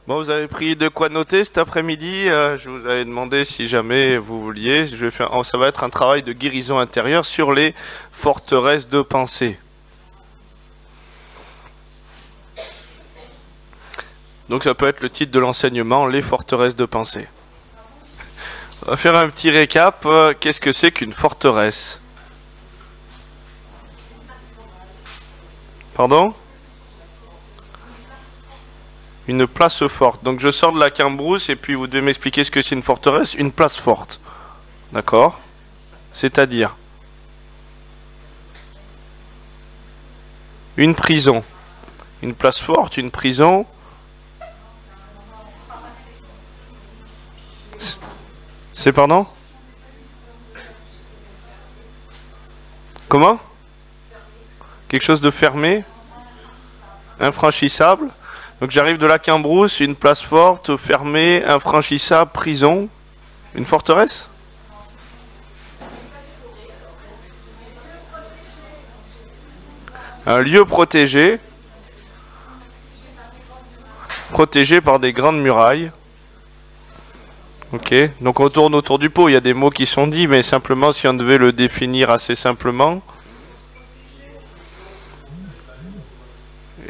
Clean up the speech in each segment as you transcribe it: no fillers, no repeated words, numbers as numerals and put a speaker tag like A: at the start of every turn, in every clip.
A: Bon, vous avez pris de quoi noter cet après-midi. Je vous avais demandé si jamais vous vouliez. Je vais faire, ça va être un travail de guérison intérieure sur les forteresses de pensée. Donc ça peut être le titre de l'enseignement, les forteresses de pensée. On va faire un petit récap. Qu'est-ce que c'est qu'une forteresse? Pardon? Une place forte. Donc je sors de la cambrousse et puis vous devez m'expliquer ce que c'est une forteresse. Une place forte. D'accord? C'est-à-dire une prison. Une place forte, une prison. C'est pardon? Comment? Quelque chose de fermé? Infranchissable? Donc j'arrive de la Cambrousse, une place forte, fermée, infranchissable, prison. Une forteresse? Un lieu protégé. Protégé par des grandes murailles. Ok, donc on tourne autour du pot, il y a des mots qui sont dits, mais simplement si on devait le définir assez simplement.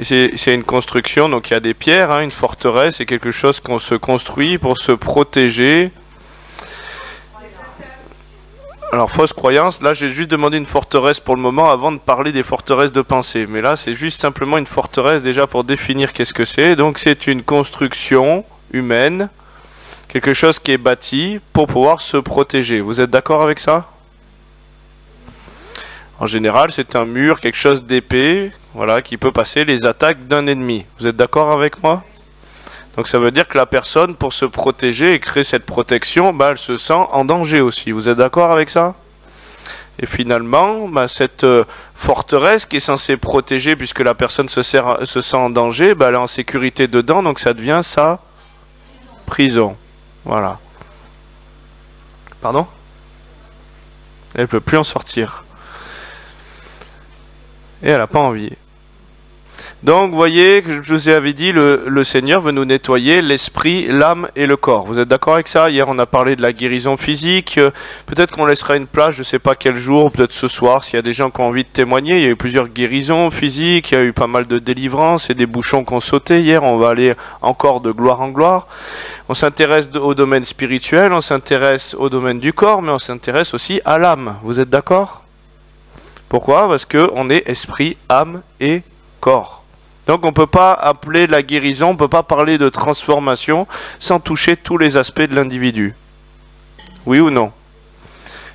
A: C'est une construction, donc il y a des pierres, hein, une forteresse, c'est quelque chose qu'on se construit pour se protéger. Alors, fausse croyance, là j'ai juste demandé une forteresse pour le moment avant de parler des forteresses de pensée. Mais là c'est juste simplement une forteresse déjà pour définir qu'est-ce que c'est. Donc c'est une construction humaine, quelque chose qui est bâti pour pouvoir se protéger. Vous êtes d'accord avec ça? En général, c'est un mur, quelque chose d'épais, voilà, qui peut passer les attaques d'un ennemi. Vous êtes d'accord avec moi? Donc ça veut dire que la personne, pour se protéger et créer cette protection, bah, elle se sent en danger aussi. Vous êtes d'accord avec ça? Et finalement, bah, cette forteresse qui est censée protéger, puisque la personne se sent en danger, bah, elle est en sécurité dedans, donc ça devient sa prison. Voilà. Pardon? Elle ne peut plus en sortir. Et elle n'a pas envie. Donc, vous voyez, je vous avais dit, le Seigneur veut nous nettoyer l'esprit, l'âme et le corps. Vous êtes d'accord avec ça? Hier, on a parlé de la guérison physique. Peut-être qu'on laissera une place, je ne sais pas quel jour, peut-être ce soir, s'il y a des gens qui ont envie de témoigner. Il y a eu plusieurs guérisons physiques, il y a eu pas mal de délivrances et des bouchons qui ont sauté. Hier, on va aller encore de gloire en gloire. On s'intéresse au domaine spirituel, on s'intéresse au domaine du corps, mais on s'intéresse aussi à l'âme. Vous êtes d'accord? Pourquoi? Parce qu'on est esprit, âme et corps. Donc on ne peut pas appeler la guérison, on ne peut pas parler de transformation sans toucher tous les aspects de l'individu. Oui ou non?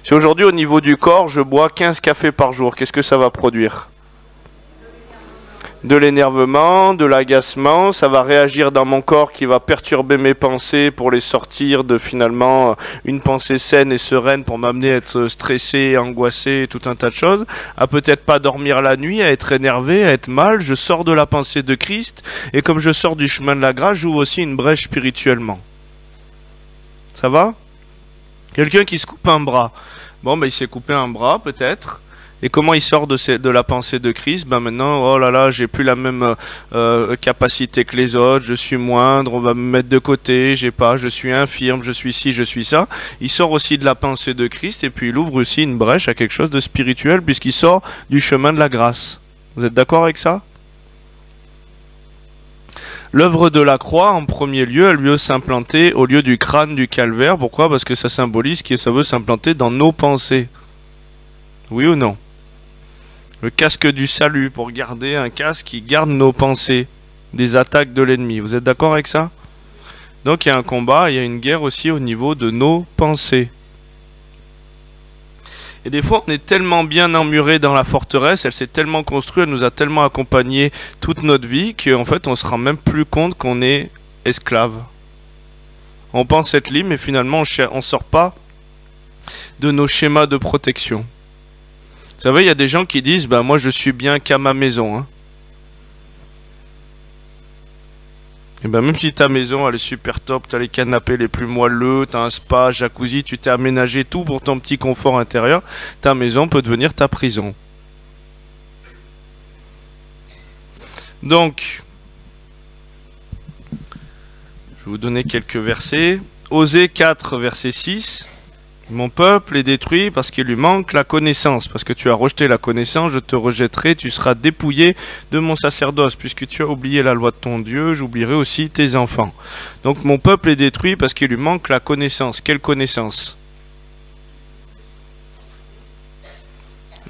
A: Si aujourd'hui au niveau du corps, je bois 15 cafés par jour, qu'est-ce que ça va produire? De l'énervement, de l'agacement, ça va réagir dans mon corps qui va perturber mes pensées pour les sortir de finalement une pensée saine et sereine pour m'amener à être stressé, angoissé, tout un tas de choses, à peut-être pas dormir la nuit, à être énervé, à être mal. Je sors de la pensée de Christ et comme je sors du chemin de la grâce, j'ouvre aussi une brèche spirituellement. Ça va? Quelqu'un qui se coupe un bras. Bon, ben il s'est coupé un bras peut-être. Et comment il sort de la pensée de Christ? Ben maintenant, oh là là, j'ai plus la même capacité que les autres, je suis moindre, on va me mettre de côté, je suis infirme, je suis ci, je suis ça. Il sort aussi de la pensée de Christ et puis il ouvre aussi une brèche à quelque chose de spirituel puisqu'il sort du chemin de la grâce. Vous êtes d'accord avec ça? L'œuvre de la croix, en premier lieu, elle veut s'implanter au lieu du crâne du calvaire. Pourquoi? Parce que ça symbolise que ça veut s'implanter dans nos pensées. Oui ou non? Le casque du salut, pour garder un casque qui garde nos pensées des attaques de l'ennemi. Vous êtes d'accord avec ça? Donc il y a un combat, il y a une guerre aussi au niveau de nos pensées. Et des fois on est tellement bien emmuré dans la forteresse, elle s'est tellement construite, elle nous a tellement accompagnés toute notre vie qu'en fait on se rend même plus compte qu'on est esclave. On pense être libre mais finalement on sort pas de nos schémas de protection. Vous savez, il y a des gens qui disent, ben moi je suis bien qu'à ma maison. Hein. Et ben même si ta maison elle est super top, tu as les canapés les plus moelleux, tu as un spa, jacuzzi, tu t'es aménagé tout pour ton petit confort intérieur, ta maison peut devenir ta prison. Donc, Je vais vous donner quelques versets. Osée 4, verset 6. Mon peuple est détruit parce qu'il lui manque la connaissance. Parce que tu as rejeté la connaissance, je te rejetterai, tu seras dépouillé de mon sacerdoce. Puisque tu as oublié la loi de ton Dieu, j'oublierai aussi tes enfants. Donc mon peuple est détruit parce qu'il lui manque la connaissance. Quelle connaissance?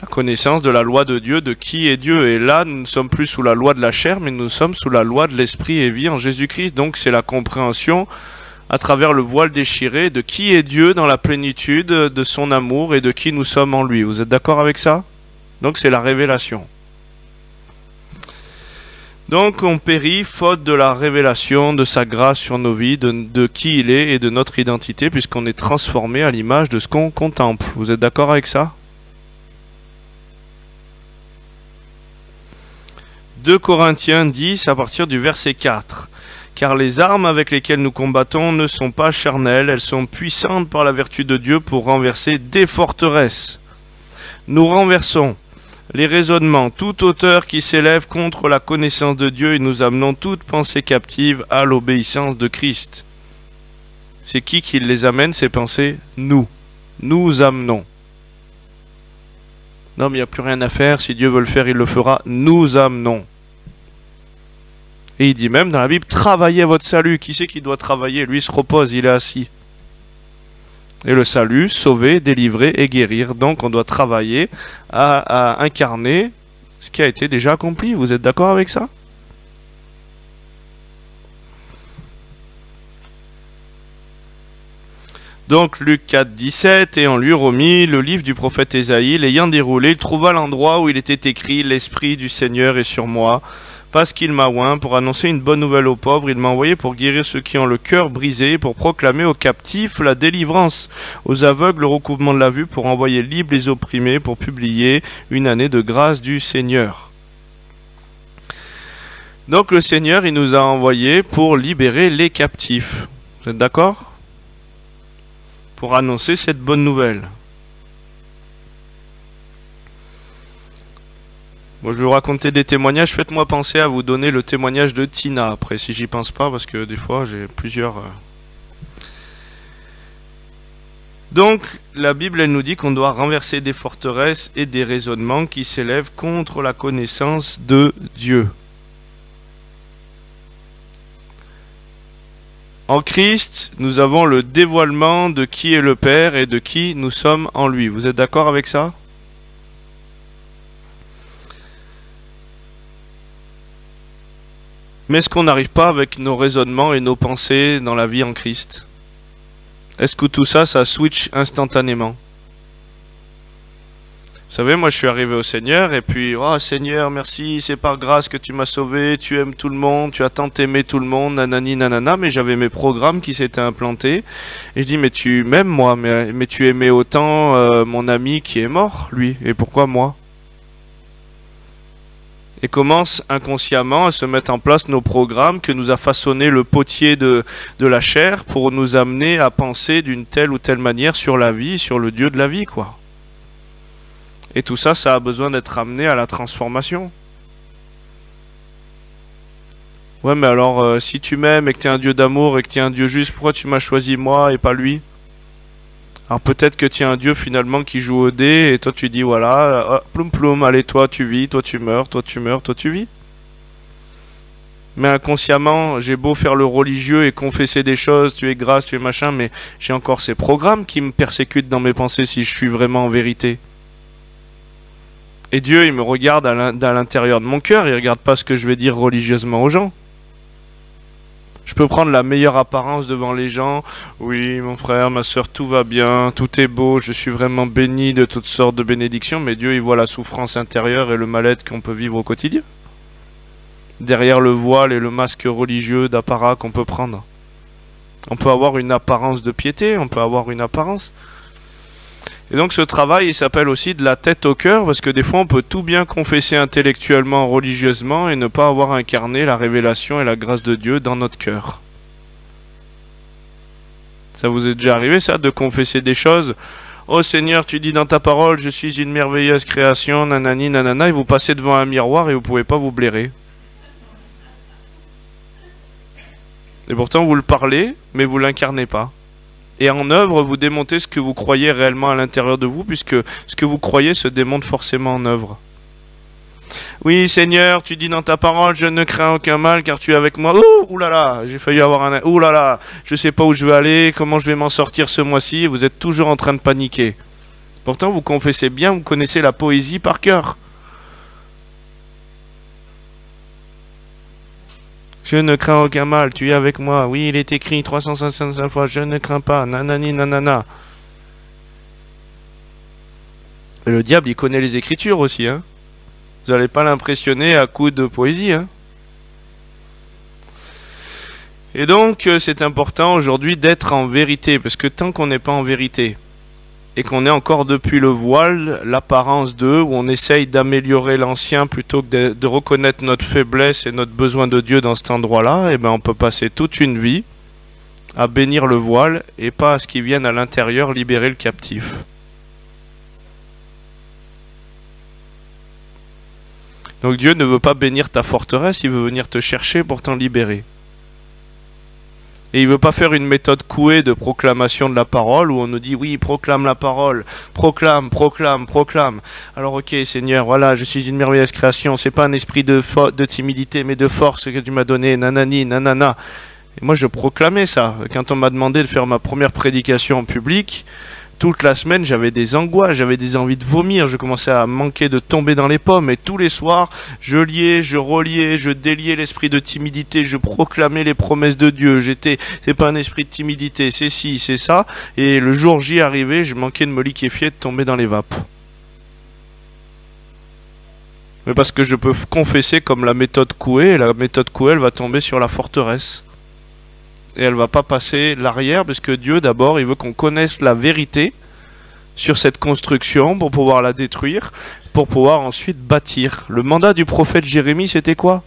A: La connaissance de la loi de Dieu, de qui est Dieu. Et là, nous ne sommes plus sous la loi de la chair, mais nous sommes sous la loi de l'esprit et vie en Jésus-Christ. Donc c'est la compréhension à travers le voile déchiré de qui est Dieu dans la plénitude de son amour et de qui nous sommes en lui. Vous êtes d'accord avec ça? Donc c'est la révélation. Donc on périt faute de la révélation de sa grâce sur nos vies, de qui il est et de notre identité, puisqu'on est transformé à l'image de ce qu'on contemple. Vous êtes d'accord avec ça? 2 Corinthiens 10 à partir du verset 4. Car les armes avec lesquelles nous combattons ne sont pas charnelles, elles sont puissantes par la vertu de Dieu pour renverser des forteresses. Nous renversons les raisonnements, toute hauteur qui s'élève contre la connaissance de Dieu et nous amenons toute pensée captive à l'obéissance de Christ. C'est qui les amène, ces pensées? Nous. Nous amenons. Non, mais il n'y a plus rien à faire. Si Dieu veut le faire, il le fera. Nous amenons. Et il dit même dans la Bible, travaillez à votre salut. Qui c'est qui doit travailler? Lui, il se repose, il est assis. Et le salut, sauver, délivrer et guérir. Donc on doit travailler à incarner ce qui a été déjà accompli. Vous êtes d'accord avec ça? Donc Luc 4, 17, et on lui remit le livre du prophète Ésaïe, l'ayant déroulé, il trouva l'endroit où il était écrit, l'Esprit du Seigneur est sur moi, parce qu'il m'a oint pour annoncer une bonne nouvelle aux pauvres, il m'a envoyé pour guérir ceux qui ont le cœur brisé, pour proclamer aux captifs la délivrance, aux aveugles le recouvrement de la vue, pour envoyer libres les opprimés, pour publier une année de grâce du Seigneur. Donc le Seigneur, il nous a envoyés pour libérer les captifs. Vous êtes d'accord ? Pour annoncer cette bonne nouvelle. Bon, je vais vous raconter des témoignages. Faites-moi penser à vous donner le témoignage de Tina après, si j'y pense pas, parce que des fois j'ai plusieurs... Donc, la Bible, elle nous dit qu'on doit renverser des forteresses et des raisonnements qui s'élèvent contre la connaissance de Dieu. En Christ, nous avons le dévoilement de qui est le Père et de qui nous sommes en lui. Vous êtes d'accord avec ça? Mais est-ce qu'on n'arrive pas avec nos raisonnements et nos pensées dans la vie en Christ? Est-ce que tout ça, ça switch instantanément? Vous savez, moi je suis arrivé au Seigneur et puis, oh Seigneur, merci, c'est par grâce que tu m'as sauvé, tu aimes tout le monde, tu as tant aimé tout le monde, nanani nanana, mais j'avais mes programmes qui s'étaient implantés. Et je dis, mais tu m'aimes moi, mais tu aimais autant mon ami qui est mort, lui, et pourquoi moi? Et commence inconsciemment à se mettre en place nos programmes que nous a façonné le potier de la chair pour nous amener à penser d'une telle ou telle manière sur la vie, sur le Dieu de la vie, quoi. Et tout ça, ça a besoin d'être amené à la transformation. Ouais, mais alors, si tu m'aimes et que tu es un Dieu d'amour et que tu es un Dieu juste, pourquoi tu m'as choisi moi et pas lui? Alors peut-être que tu es un Dieu finalement qui joue au dé et toi tu dis voilà, ploum ploum, allez toi tu vis, toi tu meurs, toi tu meurs, toi tu vis. Mais inconsciemment, j'ai beau faire le religieux et confesser des choses, tu es grâce, tu es machin, mais j'ai encore ces programmes qui me persécutent dans mes pensées si je suis vraiment en vérité. Et Dieu, il me regarde à l'intérieur de mon cœur, il regarde pas ce que je vais dire religieusement aux gens. Je peux prendre la meilleure apparence devant les gens. Oui, mon frère, ma soeur, tout va bien, tout est beau, je suis vraiment béni de toutes sortes de bénédictions, mais Dieu, il voit la souffrance intérieure et le mal-être qu'on peut vivre au quotidien. Derrière le voile et le masque religieux d'apparat qu'on peut prendre. On peut avoir une apparence de piété, on peut avoir une apparence... Et donc ce travail, il s'appelle aussi de la tête au cœur, parce que des fois on peut tout bien confesser intellectuellement, religieusement, et ne pas avoir incarné la révélation et la grâce de Dieu dans notre cœur. Ça vous est déjà arrivé ça, de confesser des choses? Oh Seigneur, tu dis dans ta parole, je suis une merveilleuse création, nanani, nanana, et vous passez devant un miroir et vous pouvez pas vous blairer. Et pourtant vous le parlez, mais vous l'incarnez pas. Et en œuvre, vous démontez ce que vous croyez réellement à l'intérieur de vous, puisque ce que vous croyez se démonte forcément en œuvre. Oui, Seigneur, tu dis dans ta parole, je ne crains aucun mal car tu es avec moi. Ouh là là, j'ai failli avoir un... Ouh là là, je sais pas où je vais aller, comment je vais m'en sortir ce mois-ci. Vous êtes toujours en train de paniquer. Pourtant, vous confessez bien, vous connaissez la poésie par cœur. Je ne crains aucun mal, tu es avec moi. Oui, il est écrit 365 fois, je ne crains pas, nanani nanana. Et le diable, il connaît les écritures aussi, hein. Vous n'allez pas l'impressionner à coups de poésie, hein. Et donc, c'est important aujourd'hui d'être en vérité, parce que tant qu'on n'est pas en vérité, et qu'on est encore depuis le voile, l'apparence d'eux, où on essaye d'améliorer l'ancien plutôt que de reconnaître notre faiblesse et notre besoin de Dieu dans cet endroit-là, et ben on peut passer toute une vie à bénir le voile et pas à ce qui vienne à l'intérieur libérer le captif. Donc Dieu ne veut pas bénir ta forteresse, il veut venir te chercher pour t'en libérer. Et il veut pas faire une méthode couée de proclamation de la parole où on nous dit oui, proclame la parole, proclame, proclame, proclame. Alors ok Seigneur, voilà, je suis une merveilleuse création, c'est pas un esprit de timidité mais de force que tu m'as donné, nanani, nanana. Et moi je proclamais ça. Quand on m'a demandé de faire ma première prédication en public, toute la semaine, j'avais des angoisses, j'avais des envies de vomir, je commençais à manquer de tomber dans les pommes. Et tous les soirs, je liais, je reliais, je déliais l'esprit de timidité, je proclamais les promesses de Dieu. C'est pas un esprit de timidité, c'est ci, c'est ça. Et le jour J arrivé, je manquais de me liquéfier, de tomber dans les vapes. Mais parce que je peux confesser comme la méthode Coué, et la méthode Coué, elle va tomber sur la forteresse. Et elle va pas passer l'arrière, parce que Dieu, d'abord, il veut qu'on connaisse la vérité sur cette construction pour pouvoir la détruire, pour pouvoir ensuite bâtir. Le mandat du prophète Jérémie, c'était quoi?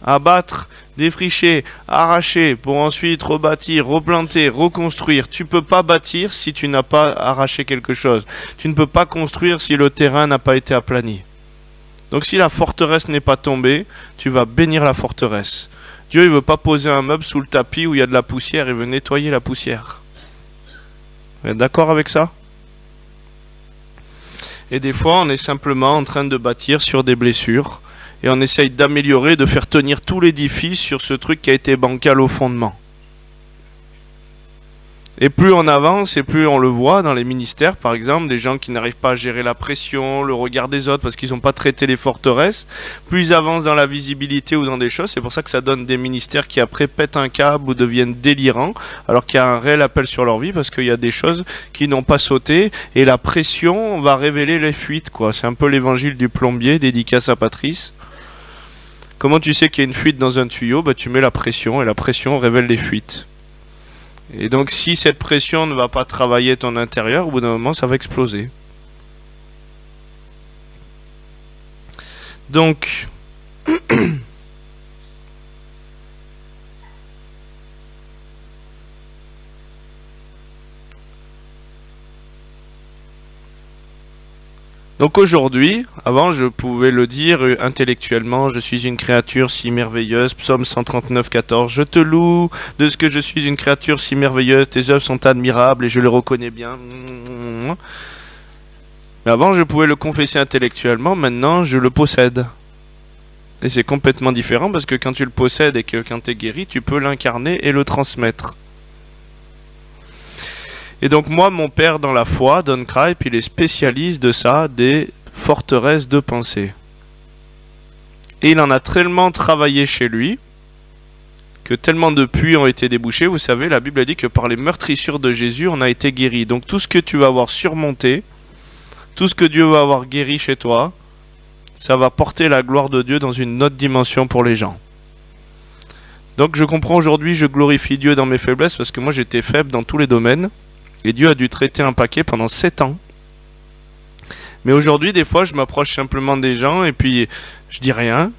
A: Abattre, défricher, arracher, pour ensuite rebâtir, replanter, reconstruire. Tu peux pas bâtir si tu n'as pas arraché quelque chose. Tu ne peux pas construire si le terrain n'a pas été aplani. Donc si la forteresse n'est pas tombée, tu vas bénir la forteresse. Dieu il veut pas poser un meuble sous le tapis où il y a de la poussière, il veut nettoyer la poussière. Vous êtes d'accord avec ça? Et des fois, on est simplement en train de bâtir sur des blessures et on essaye d'améliorer, de faire tenir tout l'édifice sur ce truc qui a été bancal au fondement. Et plus on avance et plus on le voit dans les ministères, par exemple, des gens qui n'arrivent pas à gérer la pression, le regard des autres parce qu'ils n'ont pas traité les forteresses, plus ils avancent dans la visibilité ou dans des choses, c'est pour ça que ça donne des ministères qui après pètent un câble ou deviennent délirants, alors qu'il y a un réel appel sur leur vie parce qu'il y a des choses qui n'ont pas sauté et la pression va révéler les fuites, quoi. C'est un peu l'évangile du plombier, dédicace à Patrice. Comment tu sais qu'il y a une fuite dans un tuyau? Bah, tu mets la pression et la pression révèle les fuites. Et donc si cette pression ne va pas travailler ton intérieur, au bout d'un moment ça va exploser. Donc donc aujourd'hui, avant je pouvais le dire intellectuellement, je suis une créature si merveilleuse, psaume 139, 14, je te loue de ce que je suis une créature si merveilleuse, tes œuvres sont admirables et je les reconnais bien. Mais avant je pouvais le confesser intellectuellement, maintenant je le possède. Et c'est complètement différent parce que quand tu le possèdes et que quand tu es guéri, tu peux l'incarner et le transmettre. Et donc moi, mon père dans la foi, Don Cripe, il est spécialiste de ça, des forteresses de pensée. Et il en a tellement travaillé chez lui, que tellement de puits ont été débouchés. Vous savez, la Bible a dit que par les meurtrissures de Jésus, on a été guéri. Donc tout ce que tu vas avoir surmonté, tout ce que Dieu va avoir guéri chez toi, ça va porter la gloire de Dieu dans une autre dimension pour les gens. Donc je comprends aujourd'hui, je glorifie Dieu dans mes faiblesses, parce que moi j'étais faible dans tous les domaines. Et Dieu a dû traiter un paquet pendant 7 ans. Mais aujourd'hui, des fois, je m'approche simplement des gens et puis je dis rien.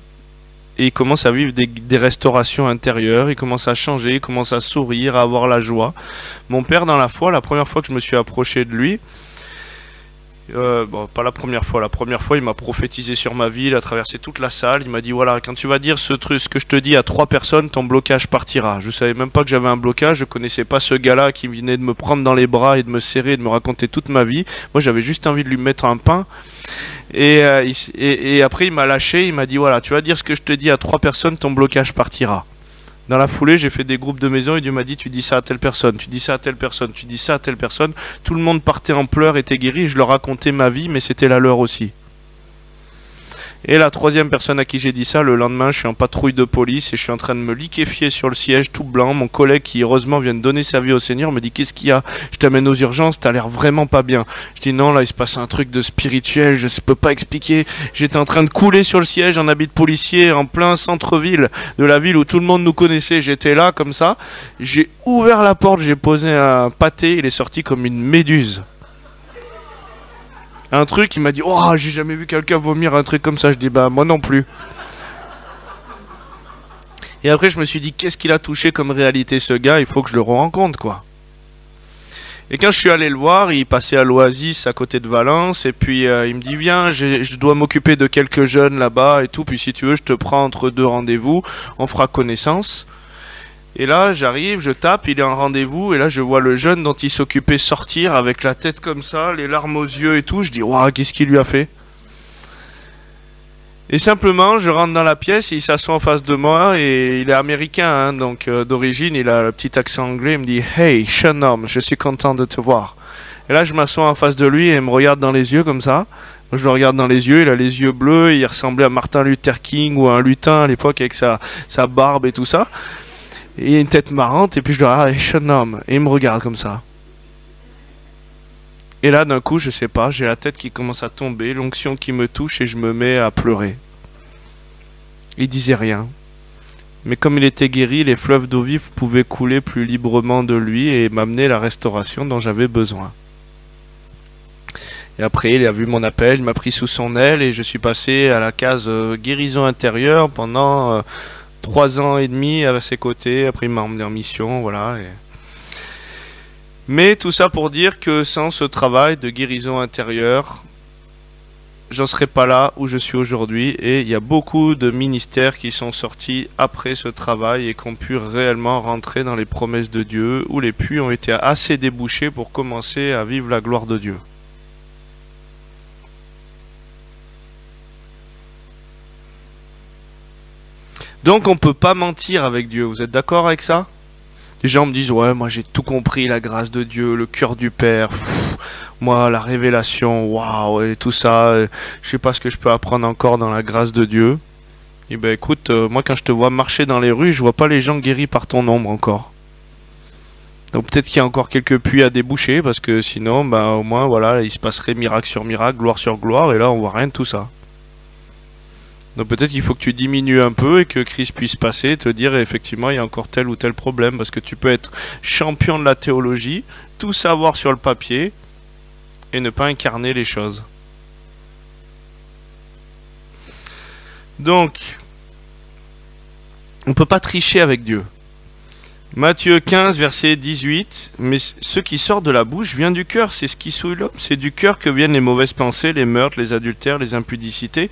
A: Et ils commencent à vivre des restaurations intérieures, ils commencent à changer, ils commencent à sourire, à avoir la joie. Mon père, dans la foi, la première fois que je me suis approché de lui, Bon, pas la première fois. La première fois, il m'a prophétisé sur ma vie, il a traversé toute la salle. Il m'a dit, voilà, quand tu vas dire ce truc, ce que je te dis à 3 personnes, ton blocage partira. Je savais même pas que j'avais un blocage, je connaissais pas ce gars-là qui venait de me prendre dans les bras et de me serrer, de me raconter toute ma vie. Moi, j'avais juste envie de lui mettre un pain. Et après, il m'a lâché, il m'a dit, voilà, tu vas dire ce que je te dis à 3 personnes, ton blocage partira. Dans la foulée, j'ai fait des groupes de maison et Dieu m'a dit, tu dis ça à telle personne, tu dis ça à telle personne, tu dis ça à telle personne. Tout le monde partait en pleurs, était guéri, je leur racontais ma vie, mais c'était la leur aussi. Et la 3e personne à qui j'ai dit ça, le lendemain, je suis en patrouille de police et je suis en train de me liquéfier sur le siège tout blanc. Mon collègue qui heureusement vient de donner sa vie au Seigneur me dit, qu'est-ce qu'il y a? Je t'amène aux urgences, t'as l'air vraiment pas bien. Je dis non, là il se passe un truc de spirituel, je peux pas expliquer. J'étais en train de couler sur le siège en habit de policier en plein centre-ville de la ville où tout le monde nous connaissait. J'étais là comme ça, j'ai ouvert la porte, j'ai posé un pâté, il est sorti comme une méduse. Un truc, il m'a dit, oh, j'ai jamais vu quelqu'un vomir un truc comme ça. Je dis, bah, moi non plus. Et après, je me suis dit, qu'est-ce qu'il a touché comme réalité, ce gars? Il faut que je le rencontre, quoi. Et quand je suis allé le voir, il passait à l'Oasis à côté de Valence. Et puis, il me dit, viens, je dois m'occuper de quelques jeunes là-bas et tout. Puis, si tu veux, je te prends entre 2 rendez-vous. On fera connaissance. Et là, j'arrive, je tape, il est en rendez-vous, et là, je vois le jeune dont il s'occupait sortir avec la tête comme ça, les larmes aux yeux et tout. Je dis, waouh, qu'est-ce qu'il lui a fait? Et simplement, je rentre dans la pièce, et il s'assoit en face de moi, et il est américain, hein, donc d'origine, il a le petit accent anglais. Il me dit, hey, jeune homme, je suis content de te voir. Et là, je m'assois en face de lui, et il me regarde dans les yeux comme ça. Moi, je le regarde dans les yeux, il a les yeux bleus, il ressemblait à Martin Luther King ou à un lutin à l'époque avec sa barbe et tout ça. Et il a une tête marrante, et puis je lui dis, ah, jeune homme. Et il me regarde comme ça. Et là, d'un coup, je sais pas, j'ai la tête qui commence à tomber, l'onction qui me touche, et je me mets à pleurer. Il disait rien. Mais comme il était guéri, les fleuves d'eau vive pouvaient couler plus librement de lui et m'amener la restauration dont j'avais besoin. Et après, il a vu mon appel, il m'a pris sous son aile, et je suis passé à la case guérison intérieure pendant 3 ans et demi à ses côtés. Après, il m'a emmené en mission, voilà. Mais tout ça pour dire que sans ce travail de guérison intérieure, j'en serais pas là où je suis aujourd'hui. Et il y a beaucoup de ministères qui sont sortis après ce travail et qui ont pu réellement rentrer dans les promesses de Dieu, où les puits ont été assez débouchés pour commencer à vivre la gloire de Dieu. Donc on peut pas mentir avec Dieu, vous êtes d'accord avec ça? Les gens me disent, ouais, moi j'ai tout compris, la grâce de Dieu, le cœur du Père, moi la révélation, waouh, et tout ça, je sais pas ce que je peux apprendre encore dans la grâce de Dieu. Et ben écoute, moi quand je te vois marcher dans les rues, je vois pas les gens guéris par ton ombre encore. Donc peut-être qu'il y a encore quelques puits à déboucher, parce que sinon, bah au moins, voilà, il se passerait miracle sur miracle, gloire sur gloire, et là on voit rien de tout ça. Donc peut-être il faut que tu diminues un peu et que Christ puisse passer et te dire effectivement il y a encore tel ou tel problème, parce que tu peux être champion de la théologie, tout savoir sur le papier et ne pas incarner les choses. Donc on ne peut pas tricher avec Dieu. Matthieu 15, verset 18, mais ce qui sort de la bouche vient du cœur, c'est ce qui souille l'homme, c'est du cœur que viennent les mauvaises pensées, les meurtres, les adultères, les impudicités.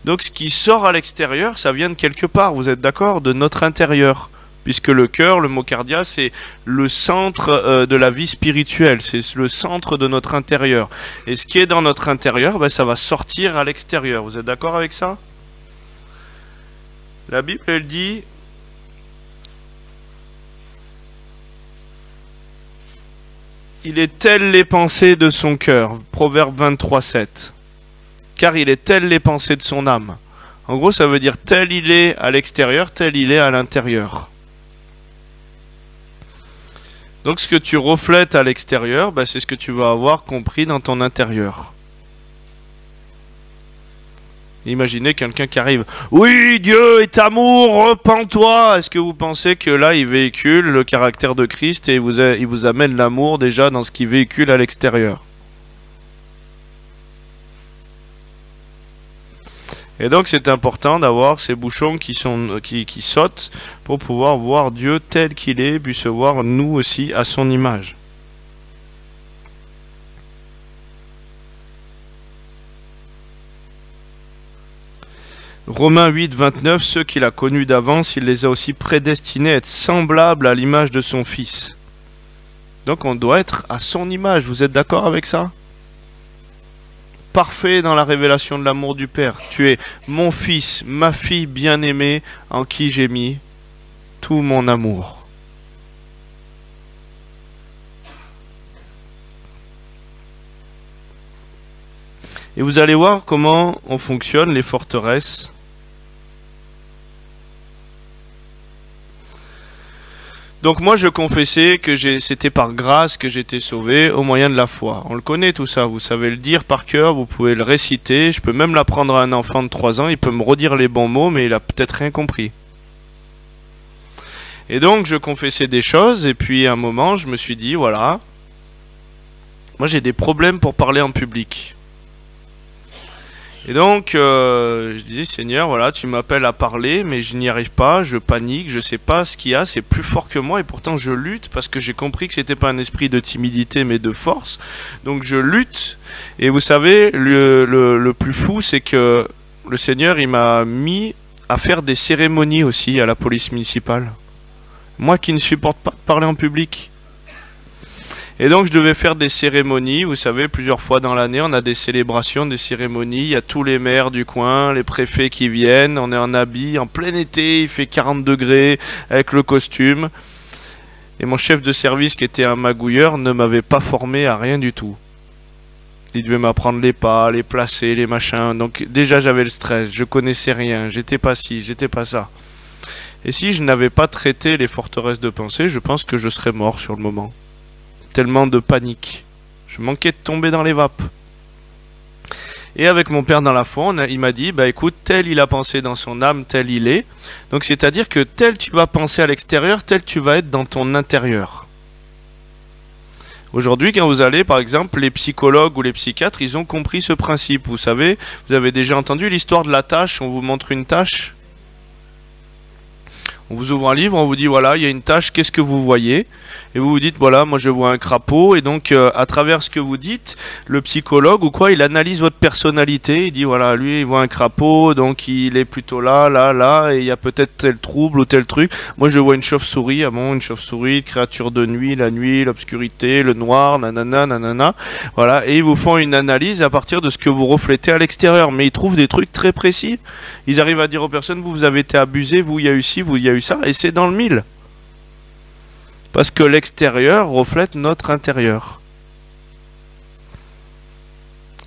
A: Donc ce qui sort à l'extérieur, ça vient de quelque part, vous êtes d'accord? De notre intérieur. Puisque le cœur, le myocardia, c'est le centre de la vie spirituelle, c'est le centre de notre intérieur. Et ce qui est dans notre intérieur, ben, ça va sortir à l'extérieur. Vous êtes d'accord avec ça? La Bible, elle dit... Il est tel les pensées de son cœur, Proverbe 23, 7. Car il est tel les pensées de son âme. En gros, ça veut dire tel il est à l'extérieur, tel il est à l'intérieur. Donc ce que tu reflètes à l'extérieur, bah, c'est ce que tu vas avoir compris dans ton intérieur. Imaginez quelqu'un qui arrive. Oui, Dieu est amour, repens-toi. Est-ce que vous pensez que là, il véhicule le caractère de Christ et il vous amène l'amour déjà dans ce qu'il véhicule à l'extérieur? Et donc, c'est important d'avoir ces bouchons qui sautent pour pouvoir voir Dieu tel qu'il est, puis se voir nous aussi à son image. Romains 8, 29, ceux qu'il a connus d'avance, il les a aussi prédestinés à être semblables à l'image de son Fils. Donc on doit être à son image, vous êtes d'accord avec ça? Parfait dans la révélation de l'amour du Père. Tu es mon Fils, ma fille bien-aimée, en qui j'ai mis tout mon amour. Et vous allez voir comment on fonctionne, les forteresses. Donc moi je confessais que c'était par grâce que j'étais sauvé au moyen de la foi. On le connaît tout ça, vous savez le dire par cœur, vous pouvez le réciter. Je peux même l'apprendre à un enfant de 3 ans, il peut me redire les bons mots mais il a peut-être rien compris. Et donc je confessais des choses et puis à un moment je me suis dit voilà, moi j'ai des problèmes pour parler en public. Et donc, je disais, Seigneur, voilà, tu m'appelles à parler, mais je n'y arrive pas, je panique, je sais pas ce qu'il y a, c'est plus fort que moi, et pourtant je lutte, parce que j'ai compris que c'était pas un esprit de timidité, mais de force. Donc je lutte, et vous savez, le plus fou, c'est que le Seigneur, il m'a mis à faire des cérémonies aussi à la police municipale. Moi qui ne supporte pas de parler en public. Et donc je devais faire des cérémonies, vous savez, plusieurs fois dans l'année, on a des célébrations, des cérémonies, il y a tous les maires du coin, les préfets qui viennent, on est en habit, en plein été, il fait 40 degrés avec le costume. Et mon chef de service qui était un magouilleur ne m'avait pas formé à rien du tout. Il devait m'apprendre les pas, les placer, les machins, donc déjà j'avais le stress, je connaissais rien, j'étais pas ci, j'étais pas ça. Et si je n'avais pas traité les forteresses de pensée, je pense que je serais mort sur le moment. Tellement de panique. Je manquais de tomber dans les vapes. Et avec mon père dans la foi, il m'a dit, bah écoute, tel il a pensé dans son âme, tel il est. Donc c'est-à-dire que tel tu vas penser à l'extérieur, tel tu vas être dans ton intérieur. Aujourd'hui, quand vous allez, par exemple, les psychologues ou les psychiatres, ils ont compris ce principe. Vous savez, vous avez déjà entendu l'histoire de la tâche, on vous montre une tâche. On vous ouvre un livre, on vous dit voilà, il y a une tâche, qu'est-ce que vous voyez? Et vous vous dites voilà, moi je vois un crapaud. Et donc à travers ce que vous dites, le psychologue ou quoi, il analyse votre personnalité. Il dit voilà, lui il voit un crapaud, donc il est plutôt là, là, là, et il y a peut-être tel trouble ou tel truc. Moi je vois une chauve-souris, ah bon, une chauve-souris, créature de nuit, la nuit, l'obscurité, le noir, nanana, nanana. Voilà, et ils vous font une analyse à partir de ce que vous reflétez à l'extérieur. Mais ils trouvent des trucs très précis. Ils arrivent à dire aux personnes, vous avez été abusé, vous il y a eu ci, vous il y a eu ça, et c'est dans le mille. Parce que l'extérieur reflète notre intérieur.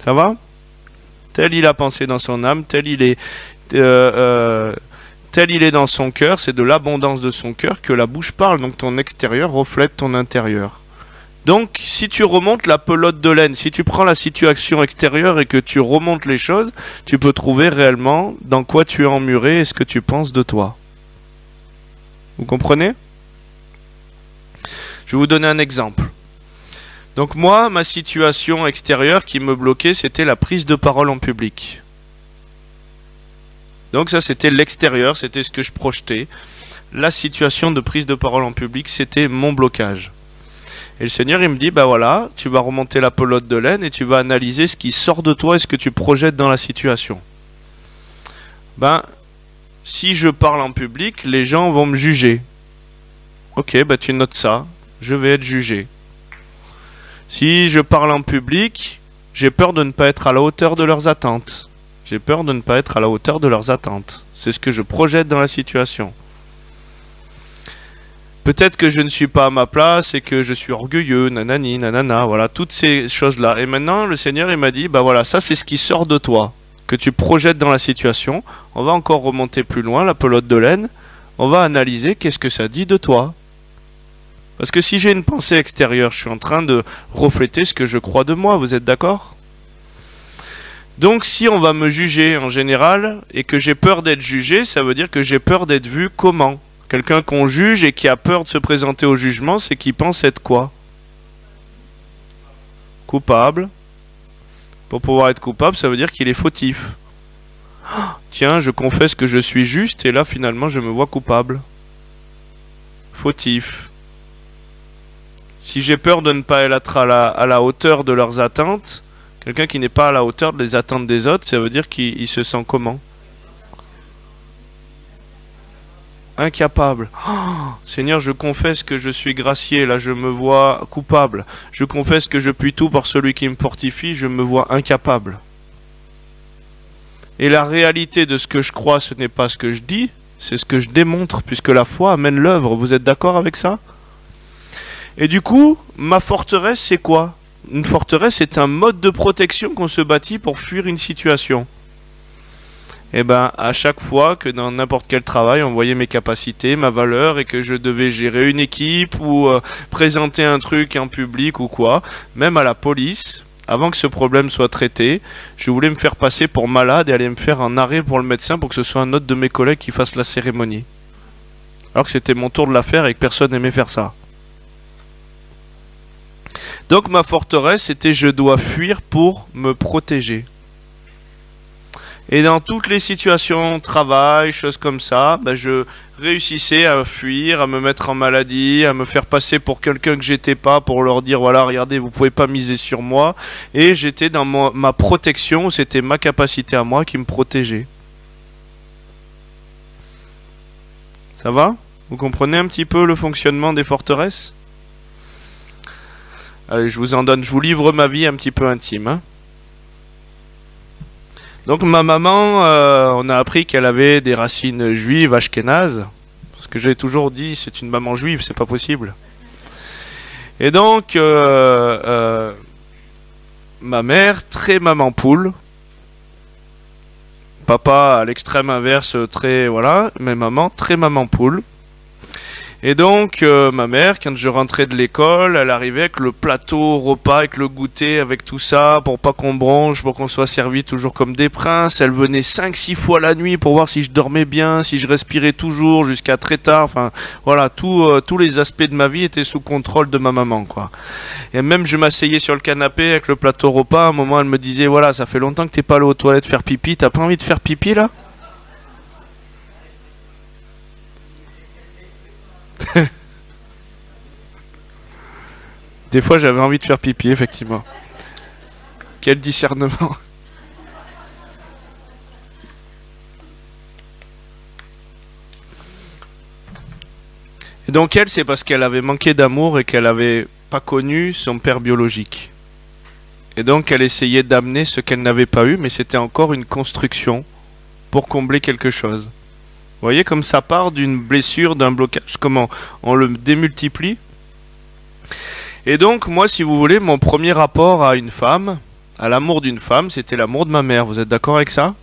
A: Ça va? Tel il a pensé dans son âme, tel il est dans son cœur, c'est de l'abondance de son cœur que la bouche parle. Donc ton extérieur reflète ton intérieur. Donc si tu remontes la pelote de laine, si tu prends la situation extérieure et que tu remontes les choses, tu peux trouver réellement dans quoi tu es emmuré et ce que tu penses de toi. Vous comprenez? Je vais vous donner un exemple. Donc moi, ma situation extérieure qui me bloquait, c'était la prise de parole en public. Donc ça, c'était l'extérieur, c'était ce que je projetais. La situation de prise de parole en public, c'était mon blocage. Et le Seigneur, il me dit, bah voilà, tu vas remonter la pelote de laine et tu vas analyser ce qui sort de toi et ce que tu projettes dans la situation. Ben, si je parle en public, les gens vont me juger. Ok, bah tu notes ça. Je vais être jugé. Si je parle en public, j'ai peur de ne pas être à la hauteur de leurs attentes. J'ai peur de ne pas être à la hauteur de leurs attentes. C'est ce que je projette dans la situation. Peut-être que je ne suis pas à ma place et que je suis orgueilleux, nanani, nanana, voilà, toutes ces choses-là. Et maintenant, le Seigneur, il m'a dit, bah voilà, ça c'est ce qui sort de toi, que tu projettes dans la situation. On va encore remonter plus loin, la pelote de laine. On va analyser qu'est-ce que ça dit de toi. Parce que si j'ai une pensée extérieure, je suis en train de refléter ce que je crois de moi, vous êtes d'accord? Donc si on va me juger en général, et que j'ai peur d'être jugé, ça veut dire que j'ai peur d'être vu comment? Quelqu'un qu'on juge et qui a peur de se présenter au jugement, c'est qu'il pense être quoi? Coupable. Pour pouvoir être coupable, ça veut dire qu'il est fautif. Tiens, je confesse que je suis juste, et là finalement je me vois coupable. Fautif. Si j'ai peur de ne pas être à la hauteur de leurs attentes, quelqu'un qui n'est pas à la hauteur des attentes des autres, ça veut dire qu'il se sent comment? incapable. Oh, Seigneur, je confesse que je suis gracié, là je me vois coupable. Je confesse que je puis tout par celui qui me fortifie, je me vois incapable. Et la réalité de ce que je crois, ce n'est pas ce que je dis, c'est ce que je démontre, puisque la foi amène l'œuvre. Vous êtes d'accord avec ça? Et du coup, ma forteresse, c'est quoi? Une forteresse, c'est un mode de protection qu'on se bâtit pour fuir une situation. Et ben, à chaque fois que dans n'importe quel travail, on voyait mes capacités, ma valeur, et que je devais gérer une équipe ou présenter un truc en public ou quoi, même à la police, avant que ce problème soit traité, je voulais me faire passer pour malade et aller me faire un arrêt pour le médecin pour que ce soit un autre de mes collègues qui fasse la cérémonie. Alors que c'était mon tour de la faire et que personne n'aimait faire ça. Donc ma forteresse, c'était je dois fuir pour me protéger. Et dans toutes les situations, travail, choses comme ça, ben je réussissais à fuir, à me mettre en maladie, à me faire passer pour quelqu'un que j'étais pas, pour leur dire voilà, regardez, vous pouvez pas miser sur moi. Et j'étais dans ma protection, c'était ma capacité à moi qui me protégeait. Ça va? Vous comprenez un petit peu le fonctionnement des forteresses? Allez, je vous livre ma vie un petit peu intime, hein. Donc ma maman, on a appris qu'elle avait des racines juives ashkénazes. Parce que j'ai toujours dit, c'est une maman juive, c'est pas possible. Et donc, ma mère, très maman poule. Papa, à l'extrême inverse, très, voilà. Mais maman, très maman poule. Et donc, ma mère, quand je rentrais de l'école, elle arrivait avec le plateau repas, avec le goûter, avec tout ça, pour pas qu'on bronche, pour qu'on soit servi toujours comme des princes. Elle venait 5-6 fois la nuit pour voir si je dormais bien, si je respirais toujours, jusqu'à très tard. Enfin, voilà, tous les aspects de ma vie étaient sous contrôle de ma maman, quoi. Et même, je m'asseyais sur le canapé avec le plateau repas. À un moment, elle me disait, voilà, ça fait longtemps que t'es pas allé aux toilettes faire pipi. T'as pas envie de faire pipi, là? Des fois, j'avais envie de faire pipi, effectivement. Quel discernement. Et donc elle, c'est parce qu'elle avait manqué d'amour et qu'elle n'avait pas connu son père biologique. Et donc elle essayait d'amener ce qu'elle n'avait pas eu, mais c'était encore une construction pour combler quelque chose. Vous voyez comme ça part d'une blessure, d'un blocage, comment on le démultiplie. Et donc, moi, si vous voulez, mon premier rapport à une femme, à l'amour d'une femme, c'était l'amour de ma mère. Vous êtes d'accord avec ça?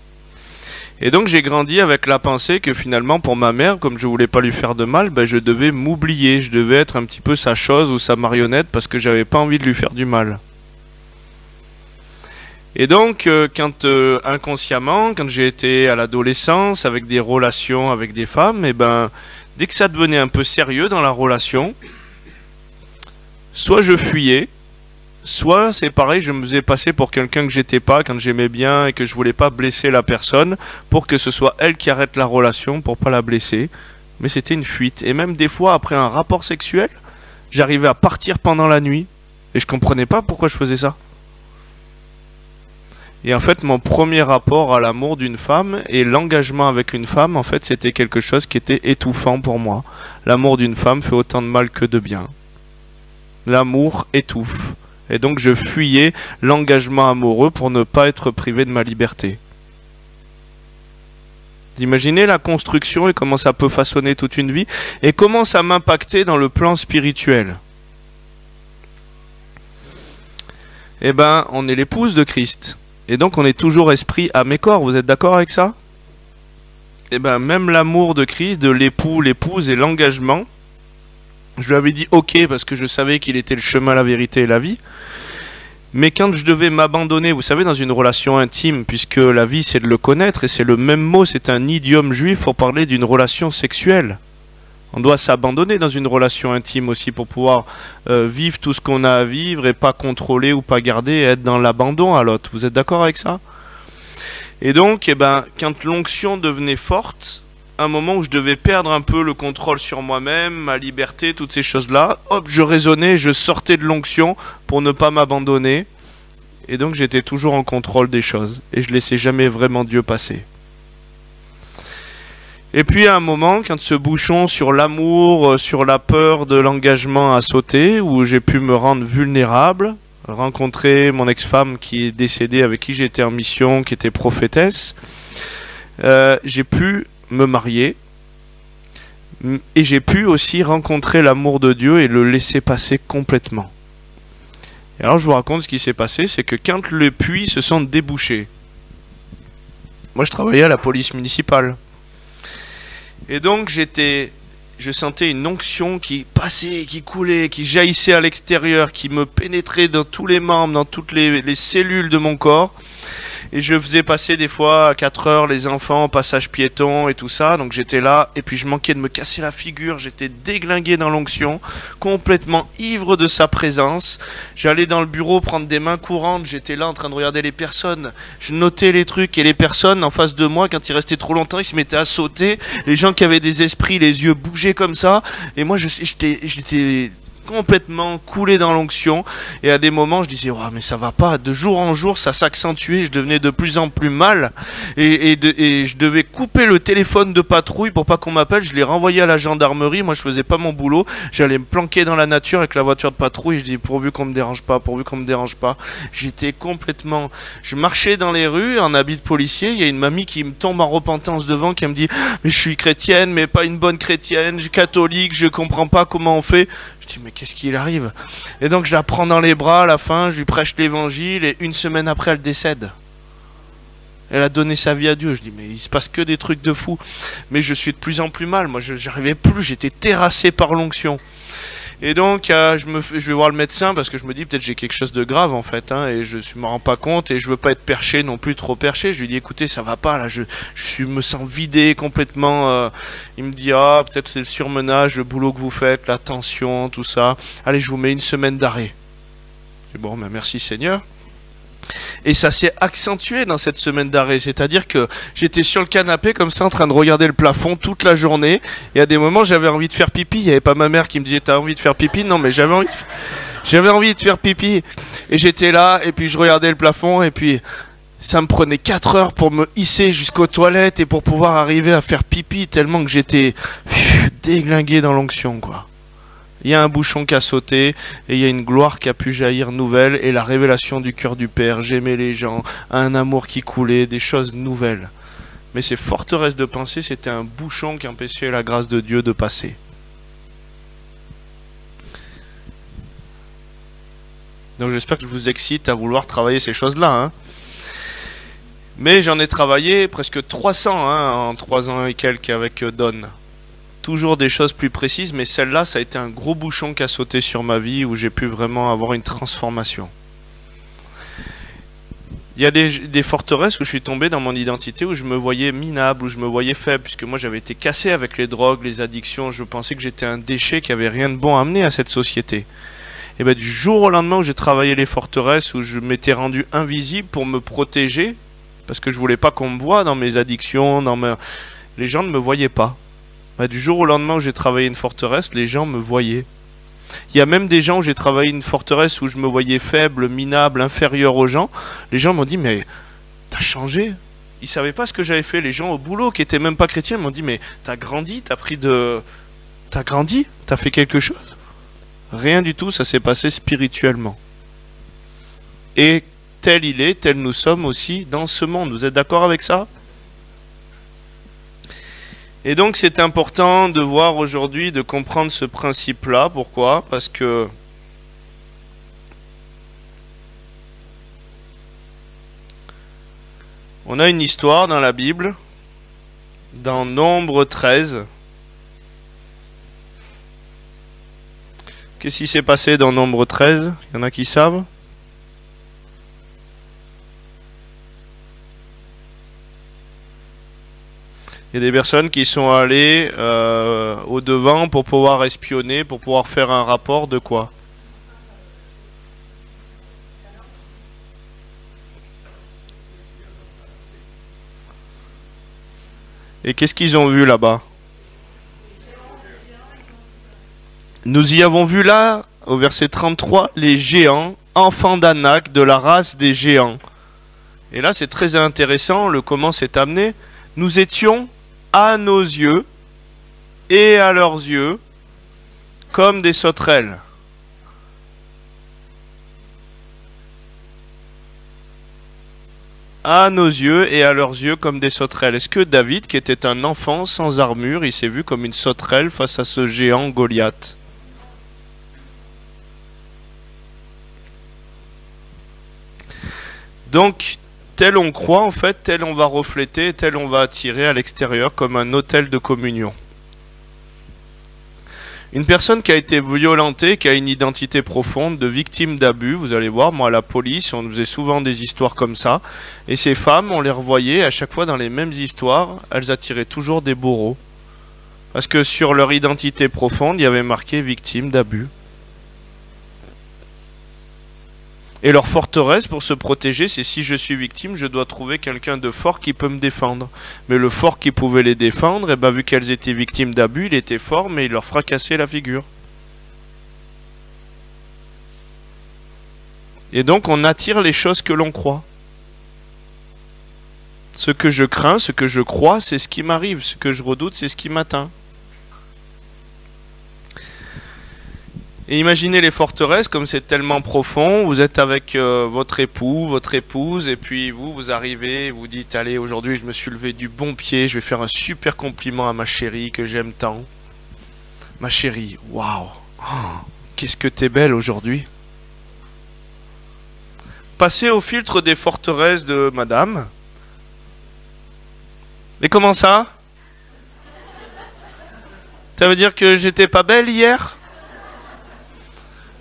A: Et donc, j'ai grandi avec la pensée que finalement, pour ma mère, comme je voulais pas lui faire de mal, ben, je devais m'oublier. Je devais être un petit peu sa chose ou sa marionnette parce que j'avais pas envie de lui faire du mal. Et donc, inconsciemment, quand j'ai été à l'adolescence, avec des relations avec des femmes, et ben, dès que ça devenait un peu sérieux dans la relation, soit je fuyais, soit c'est pareil, je me faisais passer pour quelqu'un que j'étais pas quand j'aimais bien et que je voulais pas blesser la personne pour que ce soit elle qui arrête la relation pour pas la blesser. Mais c'était une fuite. Et même des fois, après un rapport sexuel, j'arrivais à partir pendant la nuit et je comprenais pas pourquoi je faisais ça. Et en fait, mon premier rapport à l'amour d'une femme et l'engagement avec une femme, en fait, c'était quelque chose qui était étouffant pour moi. L'amour d'une femme fait autant de mal que de bien. L'amour étouffe. Et donc je fuyais l'engagement amoureux pour ne pas être privé de ma liberté. Vous imaginez la construction et comment ça peut façonner toute une vie et comment ça m'impactait dans le plan spirituel. Eh ben, on est l'épouse de Christ. Et donc on est toujours esprit, âme et corps. Vous êtes d'accord avec ça? Eh ben, même l'amour de Christ, de l'époux, l'épouse et l'engagement, je lui avais dit ok parce que je savais qu'il était le chemin, la vérité et la vie. Mais quand je devais m'abandonner, vous savez, dans une relation intime, puisque la vie c'est de le connaître, et c'est le même mot, c'est un idiome juif pour parler d'une relation sexuelle. On doit s'abandonner dans une relation intime aussi pour pouvoir vivre tout ce qu'on a à vivre et pas contrôler ou pas garder et être dans l'abandon à l'autre. Vous êtes d'accord avec ça? Et donc, eh ben, quand l'onction devenait forte, un moment où je devais perdre un peu le contrôle sur moi-même, ma liberté, toutes ces choses-là, hop, je raisonnais, je sortais de l'onction pour ne pas m'abandonner. Et donc j'étais toujours en contrôle des choses. Et je laissais jamais vraiment Dieu passer. Et puis à un moment, quand ce bouchon sur l'amour, sur la peur de l'engagement a sauté, où j'ai pu me rendre vulnérable, rencontrer mon ex-femme qui est décédée, avec qui j'étais en mission, qui était prophétesse, j'ai pu me marier. Et j'ai pu aussi rencontrer l'amour de Dieu et le laisser passer complètement. Et alors je vous raconte ce qui s'est passé, c'est que quand les puits se sont débouchés, moi je travaillais à la police municipale. Et donc je sentais une onction qui passait, qui coulait, qui jaillissait à l'extérieur, qui me pénétrait dans tous les membres, dans toutes les cellules de mon corps. Et je faisais passer des fois à 4 heures les enfants au passage piéton et tout ça. Donc j'étais là et puis je manquais de me casser la figure. J'étais déglingué dans l'onction, complètement ivre de sa présence. J'allais dans le bureau prendre des mains courantes. J'étais là en train de regarder les personnes. Je notais les trucs et les personnes en face de moi, quand ils restaient trop longtemps, ils se mettaient à sauter. Les gens qui avaient des esprits, les yeux bougeaient comme ça. Et moi j'étais complètement coulé dans l'onction, et à des moments je disais oh, mais ça va pas, de jour en jour ça s'accentuait, je devenais de plus en plus mal, et je devais couper le téléphone de patrouille pour pas qu'on m'appelle, je l'ai renvoyé à la gendarmerie, moi je faisais pas mon boulot, j'allais me planquer dans la nature avec la voiture de patrouille, je dis pourvu qu'on me dérange pas, pourvu qu'on me dérange pas. J'étais complètement, je marchais dans les rues en habit de policier, il y a une mamie qui me tombe en repentance devant, qui me dit mais je suis chrétienne mais pas une bonne chrétienne, je suis catholique, je comprends pas comment on fait. Je dis mais qu'est-ce qui arrive? Et donc je la prends dans les bras à la fin, je lui prêche l'évangile et une semaine après elle décède. Elle a donné sa vie à Dieu. Je dis mais il se passe que des trucs de fou. Mais je suis de plus en plus mal. Moi j'arrivais plus, j'étais terrassé par l'onction. Et donc je vais voir le médecin parce que je me dis peut-être j'ai quelque chose de grave en fait, hein, et je me rends pas compte et je veux pas être perché non plus, trop perché. Je lui dis écoutez ça va pas là, je me sens vidé complètement. Il me dit ah peut-être c'est le surmenage, le boulot que vous faites, la tension, tout ça. Allez je vous mets une semaine d'arrêt. Je dis bon ben merci Seigneur. Et ça s'est accentué dans cette semaine d'arrêt, c'est-à-dire que j'étais sur le canapé comme ça en train de regarder le plafond toute la journée, et à des moments j'avais envie de faire pipi, il n'y avait pas ma mère qui me disait t'as envie de faire pipi, non mais j'avais envie de faire pipi, et j'étais là, et puis je regardais le plafond, et puis ça me prenait 4 heures pour me hisser jusqu'aux toilettes et pour pouvoir arriver à faire pipi, tellement que j'étais déglingué dans l'onction quoi. Il y a un bouchon qui a sauté, et il y a une gloire qui a pu jaillir nouvelle, et la révélation du cœur du Père, j'aimais les gens, un amour qui coulait, des choses nouvelles. Mais ces forteresses de pensée, c'était un bouchon qui empêchait la grâce de Dieu de passer. Donc j'espère que je vous excite à vouloir travailler ces choses-là. Hein. Mais j'en ai travaillé presque 300 hein, en 3 ans et quelques avec Don. Toujours des choses plus précises, mais celle-là, ça a été un gros bouchon qui a sauté sur ma vie, où j'ai pu vraiment avoir une transformation. Il y a des forteresses où je suis tombé dans mon identité, où je me voyais minable, où je me voyais faible, puisque moi j'avais été cassé avec les drogues, les addictions, je pensais que j'étais un déchet qui avait rien de bon à amener à cette société. Et bien du jour au lendemain où j'ai travaillé les forteresses, où je m'étais rendu invisible pour me protéger, parce que je voulais pas qu'on me voie dans mes addictions, les gens ne me voyaient pas. Bah, du jour au lendemain où j'ai travaillé une forteresse, les gens me voyaient. Il y a même des gens où j'ai travaillé une forteresse où je me voyais faible, minable, inférieur aux gens. Les gens m'ont dit mais t'as changé. Ils savaient pas ce que j'avais fait. Les gens au boulot qui étaient même pas chrétiens m'ont dit mais t'as grandi, t'as grandi, t'as fait quelque chose. Rien du tout, ça s'est passé spirituellement. Et tel il est, tel nous sommes aussi dans ce monde. Vous êtes d'accord avec ça ? Et donc c'est important de voir aujourd'hui, de comprendre ce principe-là. Pourquoi ? Parce que on a une histoire dans la Bible, dans Nombre 13. Qu'est-ce qui s'est passé dans Nombre 13 ? Il y en a qui savent ? Il y a des personnes qui sont allées au devant pour pouvoir espionner, pour pouvoir faire un rapport de quoi? Et qu'est-ce qu'ils ont vu là-bas? Nous y avons vu là, au verset 33, les géants, enfants d'Anak, de la race des géants. Et là, c'est très intéressant, le comment c'est amené. Nous étions à nos yeux et à leurs yeux comme des sauterelles. À nos yeux et à leurs yeux comme des sauterelles. Est-ce que David, qui était un enfant sans armure, il s'est vu comme une sauterelle face à ce géant Goliath? Donc, tel on croit, en fait, tel on va refléter, tel on va attirer à l'extérieur comme un autel de communion. Une personne qui a été violentée, qui a une identité profonde de victime d'abus, vous allez voir, moi à la police, on faisait souvent des histoires comme ça, et ces femmes, on les revoyait à chaque fois dans les mêmes histoires, elles attiraient toujours des bourreaux. Parce que sur leur identité profonde, il y avait marqué victime d'abus. Et leur forteresse pour se protéger, c'est si je suis victime, je dois trouver quelqu'un de fort qui peut me défendre. Mais le fort qui pouvait les défendre, eh ben, vu qu'elles étaient victimes d'abus, il était fort, mais il leur fracassait la figure. Et donc on attire les choses que l'on croit. Ce que je crains, ce que je crois, c'est ce qui m'arrive. Ce que je redoute, c'est ce qui m'atteint. Et imaginez les forteresses, comme c'est tellement profond, vous êtes avec votre époux, votre épouse, et puis vous arrivez, vous dites, allez, aujourd'hui je me suis levé du bon pied, je vais faire un super compliment à ma chérie que j'aime tant. Ma chérie, waouh, qu'est-ce que t'es belle aujourd'hui. Passez au filtre des forteresses de madame. Mais comment ça? Ça veut dire que j'étais pas belle hier?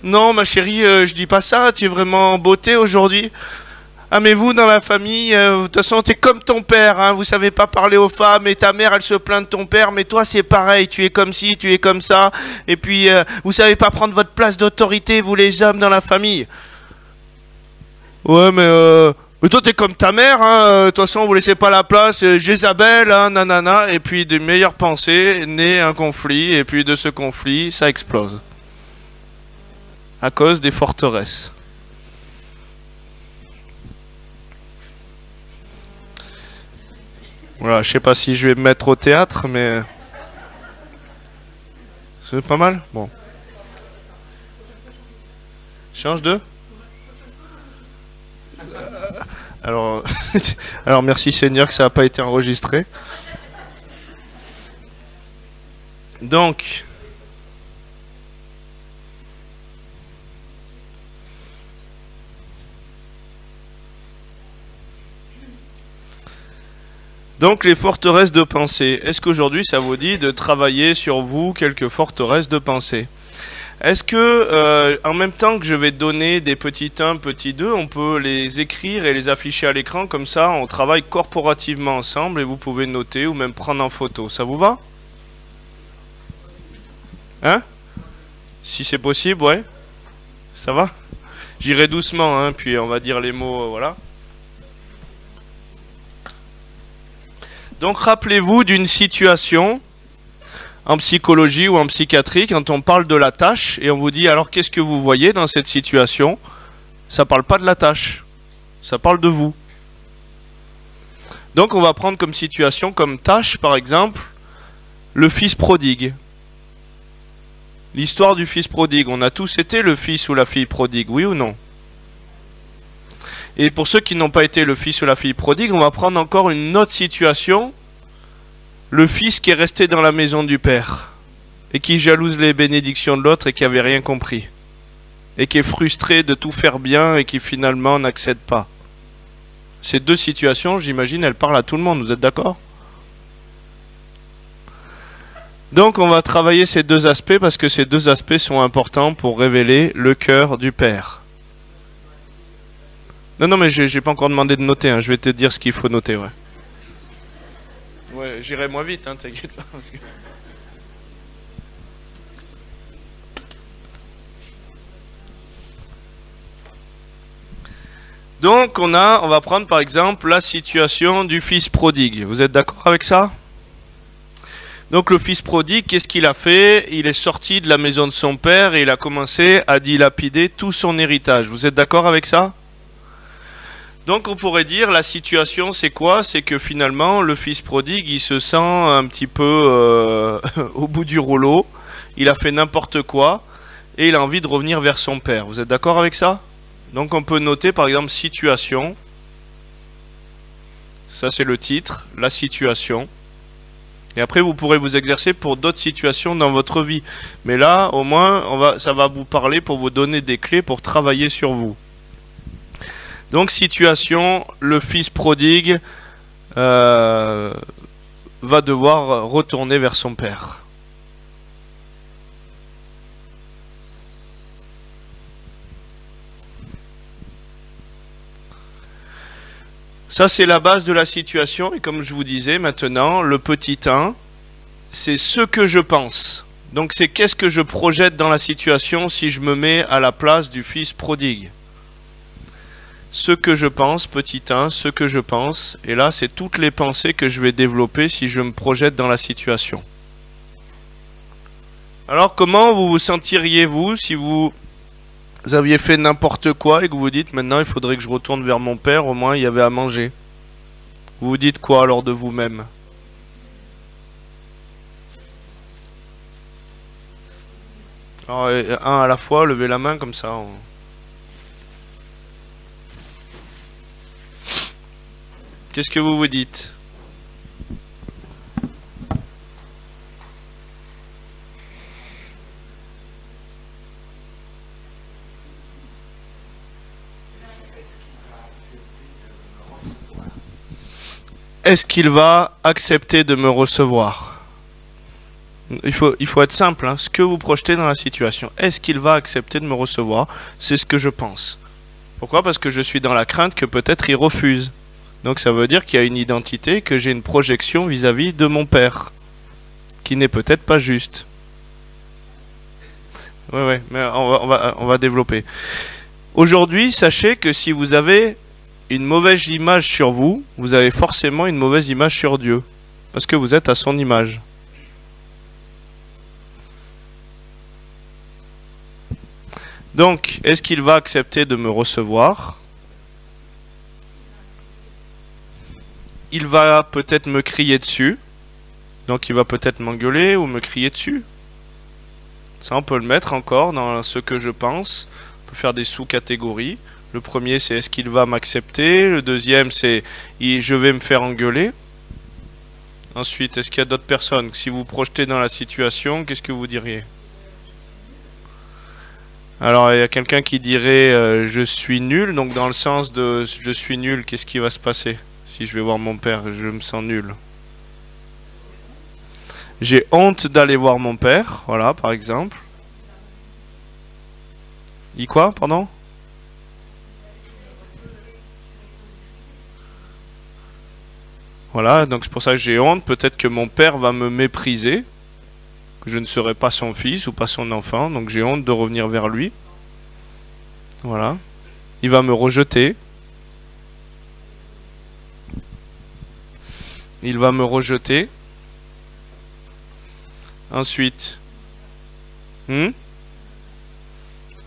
A: Non, ma chérie, je dis pas ça, tu es vraiment en beauté aujourd'hui. Ah, mais vous, dans la famille, de toute façon, t'es comme ton père, hein, vous savez pas parler aux femmes, et ta mère, elle se plaint de ton père, mais toi, c'est pareil, tu es comme ci, tu es comme ça, et puis, vous savez pas prendre votre place d'autorité, vous les hommes dans la famille. Ouais, mais toi, t'es comme ta mère, hein, de toute façon, vous laissez pas la place, Jézabel, hein, nanana, et puis, de meilleures pensées, naît un conflit, et puis de ce conflit, ça explose. À cause des forteresses. Voilà, je sais pas si je vais me mettre au théâtre, mais c'est pas mal. Bon. Change de. Alors, alors merci Seigneur que ça n'a pas été enregistré. Donc. Donc les forteresses de pensée. Est-ce qu'aujourd'hui ça vous dit de travailler sur vous quelques forteresses de pensée? Est-ce que en même temps que je vais donner des petits 1, petits 2, on peut les écrire et les afficher à l'écran, comme ça on travaille corporativement ensemble et vous pouvez noter ou même prendre en photo. Ça vous va? Hein? Si c'est possible, ouais. Ça va? J'irai doucement, hein, puis on va dire les mots, voilà. Donc rappelez-vous d'une situation en psychologie ou en psychiatrie quand on parle de la tâche et on vous dit alors qu'est-ce que vous voyez dans cette situation? Ça parle pas de la tâche, ça parle de vous. Donc on va prendre comme situation, comme tâche par exemple, le fils prodigue. L'histoire du fils prodigue, on a tous été le fils ou la fille prodigue, oui ou non? Et pour ceux qui n'ont pas été le fils ou la fille prodigue, on va prendre encore une autre situation. Le fils qui est resté dans la maison du père et qui jalouse les bénédictions de l'autre et qui n'avait rien compris. Et qui est frustré de tout faire bien et qui finalement n'accède pas. Ces deux situations, j'imagine, elles parlent à tout le monde, vous êtes d'accord? Donc on va travailler ces deux aspects parce que ces deux aspects sont importants pour révéler le cœur du père. Non, mais j'ai pas encore demandé de noter, hein. Je vais te dire ce qu'il faut noter, ouais. Ouais, j'irai moins vite, hein, t'inquiète pas. Parce que... Donc, on va prendre par exemple la situation du fils prodigue. Vous êtes d'accord avec ça? Donc, le fils prodigue, qu'est-ce qu'il a fait? Il est sorti de la maison de son père et il a commencé à dilapider tout son héritage. Vous êtes d'accord avec ça? Donc on pourrait dire la situation c'est quoi? C'est que finalement le fils prodigue il se sent un petit peu au bout du rouleau, il a fait n'importe quoi et il a envie de revenir vers son père. Vous êtes d'accord avec ça? Donc on peut noter par exemple situation, ça c'est le titre, la situation. Et après vous pourrez vous exercer pour d'autres situations dans votre vie. Mais là au moins ça va vous parler pour vous donner des clés pour travailler sur vous. Donc situation, le fils prodigue va devoir retourner vers son père. Ça c'est la base de la situation et comme je vous disais maintenant, le petit 1, c'est ce que je pense. Donc c'est qu'est-ce que je projette dans la situation si je me mets à la place du fils prodigue. Ce que je pense, petit 1, ce que je pense. Et là, c'est toutes les pensées que je vais développer si je me projette dans la situation. Alors, comment vous vous sentiriez-vous si vous aviez fait n'importe quoi et que vous vous dites, maintenant, il faudrait que je retourne vers mon père, au moins, il y avait à manger. Vous vous dites quoi alors de vous-même? Alors, un à la fois, levez la main comme ça. Qu'est-ce que vous vous dites? Est-ce qu'il va accepter de me recevoir? Il faut être simple, hein. Ce que vous projetez dans la situation. Est-ce qu'il va accepter de me recevoir? C'est ce que je pense. Pourquoi? Parce que je suis dans la crainte que peut-être il refuse. Donc ça veut dire qu'il y a une identité, que j'ai une projection vis-à-vis de mon père, qui n'est peut-être pas juste. Ouais, mais on va développer. Aujourd'hui, sachez que si vous avez une mauvaise image sur vous, vous avez forcément une mauvaise image sur Dieu. Parce que vous êtes à son image. Donc, est-ce qu'il va accepter de me recevoir? Il va peut-être me crier dessus. Donc il va peut-être m'engueuler ou me crier dessus. Ça, on peut le mettre encore dans ce que je pense. On peut faire des sous-catégories. Le premier, c'est est-ce qu'il va m'accepter? Le deuxième, c'est je vais me faire engueuler. Ensuite, est-ce qu'il y a d'autres personnes? Si vous projetez dans la situation, qu'est-ce que vous diriez? Alors, il y a quelqu'un qui dirait je suis nul. Donc, dans le sens de je suis nul, qu'est-ce qui va se passer? Si je vais voir mon père, je me sens nul. J'ai honte d'aller voir mon père, voilà, par exemple. Quoi, pardon? Voilà, donc c'est pour ça que j'ai honte. Peut-être que mon père va me mépriser, que je ne serai pas son fils ou pas son enfant, donc j'ai honte de revenir vers lui. Voilà. Il va me rejeter. Il va me rejeter. Ensuite.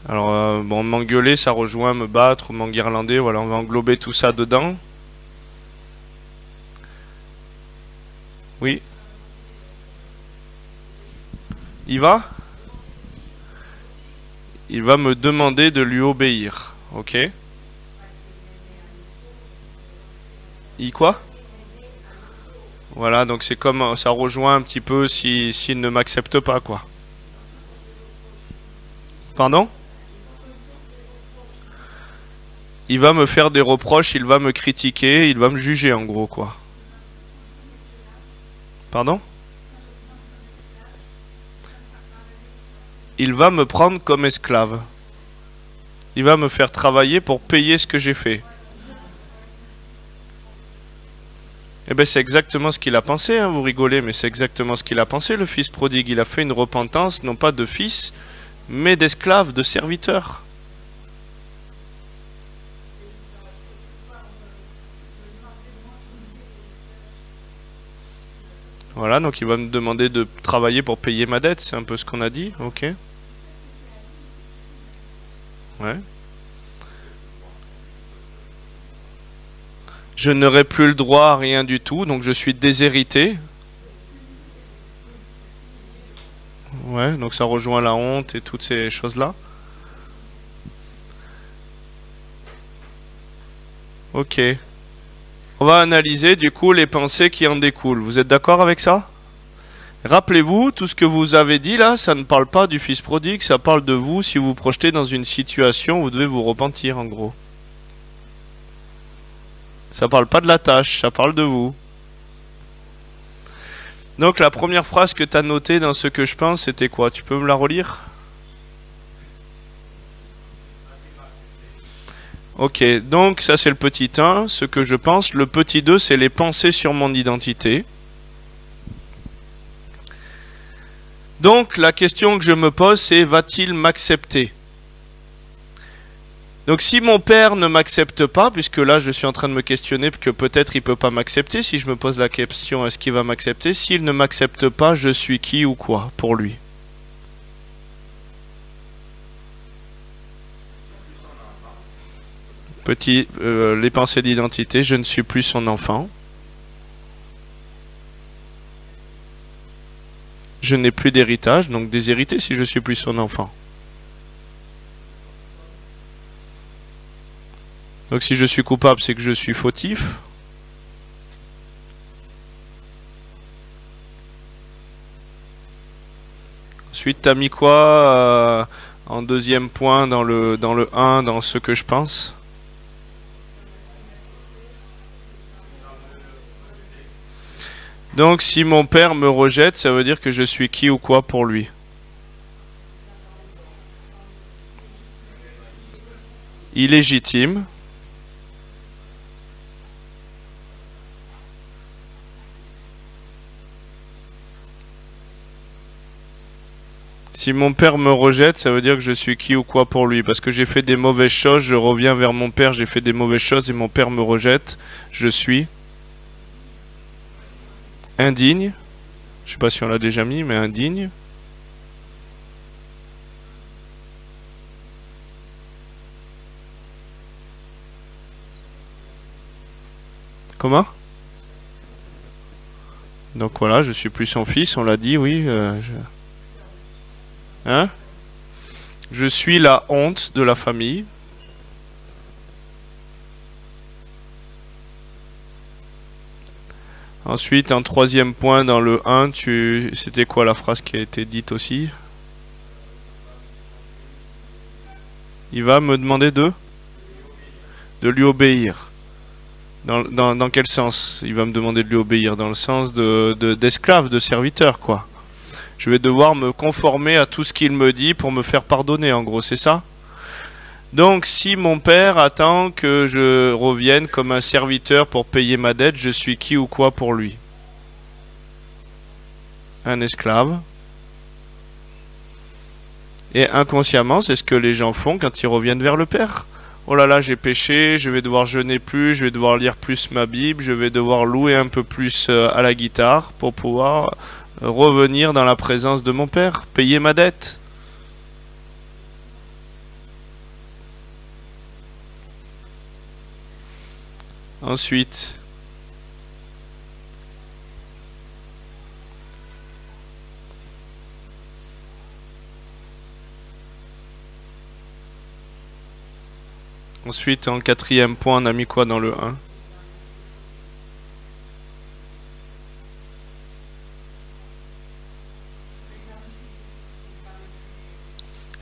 A: Alors, bon, m'engueuler, ça rejoint me battre ou m'enguirlander. Voilà, on va englober tout ça dedans. Oui. Il va me demander de lui obéir. Ok. Quoi? Voilà, donc c'est comme ça rejoint un petit peu s'il ne m'accepte pas, quoi. Pardon? Il va me faire des reproches, il va me critiquer, il va me juger en gros, quoi. Pardon? Il va me prendre comme esclave. Il va me faire travailler pour payer ce que j'ai fait. Eh bien, c'est exactement ce qu'il a pensé, hein, vous rigolez, mais c'est exactement ce qu'il a pensé, le fils prodigue. Il a fait une repentance, non pas de fils, mais d'esclave, de serviteur. Voilà, donc il va me demander de travailler pour payer ma dette, c'est un peu ce qu'on a dit, ok. Ouais. Je n'aurai plus le droit à rien du tout, donc je suis déshérité. Ouais, donc ça rejoint la honte et toutes ces choses-là. Ok. On va analyser du coup les pensées qui en découlent. Vous êtes d'accord avec ça? Rappelez-vous, tout ce que vous avez dit là, ça ne parle pas du fils prodigue, ça parle de vous si vous vous projetez dans une situation où vous devez vous repentir en gros. Ça parle pas de la tâche, ça parle de vous. Donc la première phrase que tu as notée dans ce que je pense, c'était quoi? Tu peux me la relire? Ok, donc ça c'est le petit 1, ce que je pense. Le petit 2, c'est les pensées sur mon identité. Donc la question que je me pose, c'est va-t-il m'accepter? Donc si mon père ne m'accepte pas, puisque là je suis en train de me questionner que peut-être il peut pas m'accepter, si je me pose la question est-ce qu'il va m'accepter? S'il ne m'accepte pas, je suis qui ou quoi pour lui? Petit, les pensées d'identité, je ne suis plus son enfant. Je n'ai plus d'héritage, donc déshérité si je suis plus son enfant. Donc si je suis coupable, c'est que je suis fautif. Ensuite, t'as mis quoi en deuxième point dans le 1, dans ce que je pense? Donc si mon père me rejette, ça veut dire que je suis qui ou quoi pour lui? Illégitime. Si mon père me rejette, ça veut dire que je suis qui ou quoi pour lui. Parce que j'ai fait des mauvaises choses, je reviens vers mon père, j'ai fait des mauvaises choses et mon père me rejette. Je suis indigne. Je sais pas si on l'a déjà mis, mais indigne. Comment? Donc voilà, je suis plus son fils, on l'a dit, oui. Hein? Je suis la honte de la famille. Ensuite, en troisième point, dans le 1, c'était quoi la phrase qui a été dite aussi? Il va me demander de lui obéir. Dans quel sens il va me demander de lui obéir? Dans le sens d'esclave, de serviteur, quoi. Je vais devoir me conformer à tout ce qu'il me dit pour me faire pardonner, en gros, c'est ça? Donc, si mon père attend que je revienne comme un serviteur pour payer ma dette, je suis qui ou quoi pour lui? Un esclave. Et inconsciemment, c'est ce que les gens font quand ils reviennent vers le père. Oh là là, j'ai péché, je vais devoir jeûner plus, je vais devoir lire plus ma Bible, je vais devoir louer un peu plus à la guitare pour pouvoir revenir dans la présence de mon père, payer ma dette. Ensuite, en quatrième point, on a mis quoi dans le 1?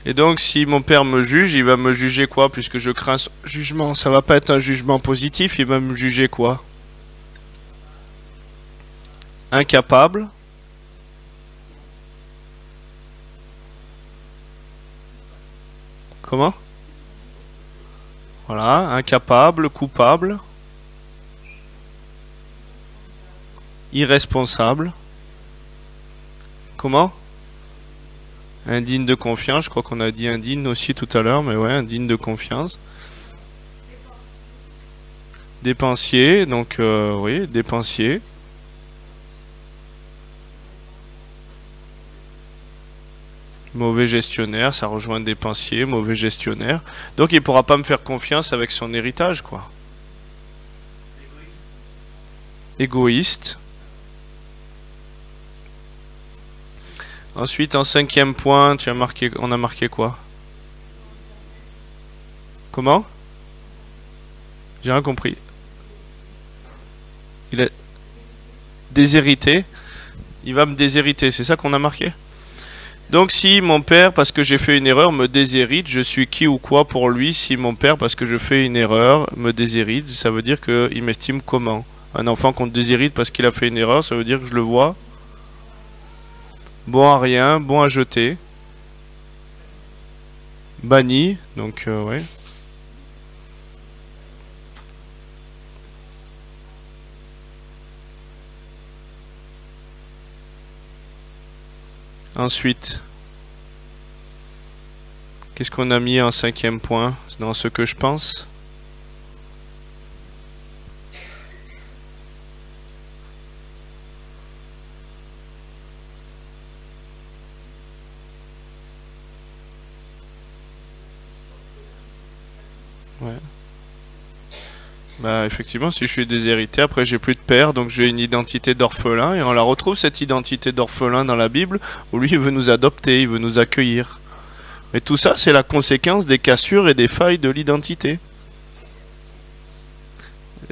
A: Et donc, si mon père me juge, il va me juger quoi? Puisque je crains son jugement, ça va pas être un jugement positif, il va me juger quoi? Incapable. Comment? Voilà, incapable, coupable. Irresponsable. Comment? Indigne de confiance, je crois qu'on a dit indigne aussi tout à l'heure, mais ouais, indigne de confiance. Dépensier, donc oui, dépensier. Mauvais gestionnaire, ça rejoint dépensier, mauvais gestionnaire. Donc il pourra pas me faire confiance avec son héritage, quoi. égoïste. Ensuite, en 5e point, on a marqué quoi? Comment? J'ai rien compris. Il est déshérité. Il va me déshériter, c'est ça qu'on a marqué? Donc si mon père, parce que j'ai fait une erreur, me déshérite, je suis qui ou quoi pour lui? Si mon père, parce que je fais une erreur, me déshérite, ça veut dire qu'il m'estime comment? Un enfant qu'on déshérite parce qu'il a fait une erreur, ça veut dire que je le vois bon à rien, bon à jeter. Banni, donc ouais. Ensuite, qu'est-ce qu'on a mis en 5e point dans ce que je pense? Ouais. Bah effectivement, si je suis déshérité, après j'ai plus de père, donc j'ai une identité d'orphelin, et on la retrouve cette identité d'orphelin dans la Bible, où lui il veut nous adopter, il veut nous accueillir. Mais tout ça, c'est la conséquence des cassures et des failles de l'identité.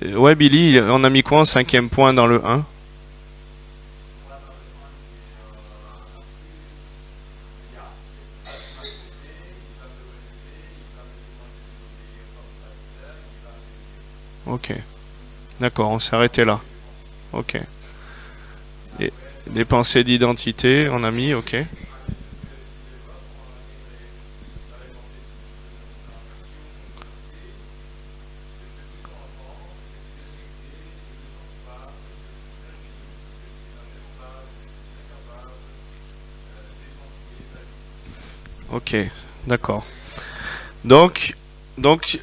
A: Ouais Billy, on a mis quoi en 5e point dans le 1? Ok. D'accord, on s'est arrêté là. Ok. Et les pensées d'identité, on a mis, ok. Ok, d'accord. Donc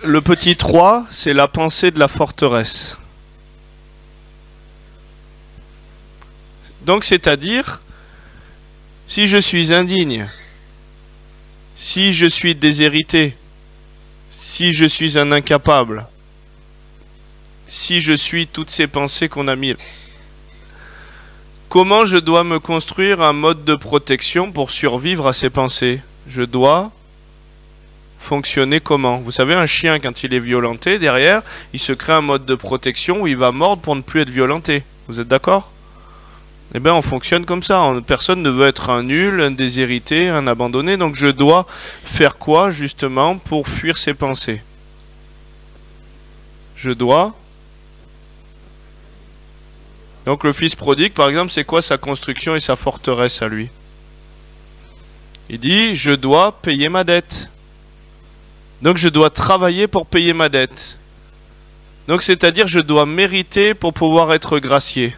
A: le petit 3, c'est la pensée de la forteresse. Donc c'est-à-dire, si je suis indigne, si je suis déshérité, si je suis un incapable, si je suis toutes ces pensées qu'on a mis, comment je dois me construire un mode de protection pour survivre à ces pensées? Je dois fonctionner comment? Vous savez, un chien, quand il est violenté, derrière, il se crée un mode de protection où il va mordre pour ne plus être violenté. Vous êtes d'accord? Eh bien, on fonctionne comme ça. Personne ne veut être un nul, un déshérité, un abandonné. Donc, je dois faire quoi, justement, pour fuir ces pensées? Je dois... Donc, le fils prodigue, par exemple, c'est quoi sa construction et sa forteresse à lui? Il dit, je dois payer ma dette. Donc, je dois travailler pour payer ma dette. Donc, c'est-à-dire, je dois mériter pour pouvoir être gracié.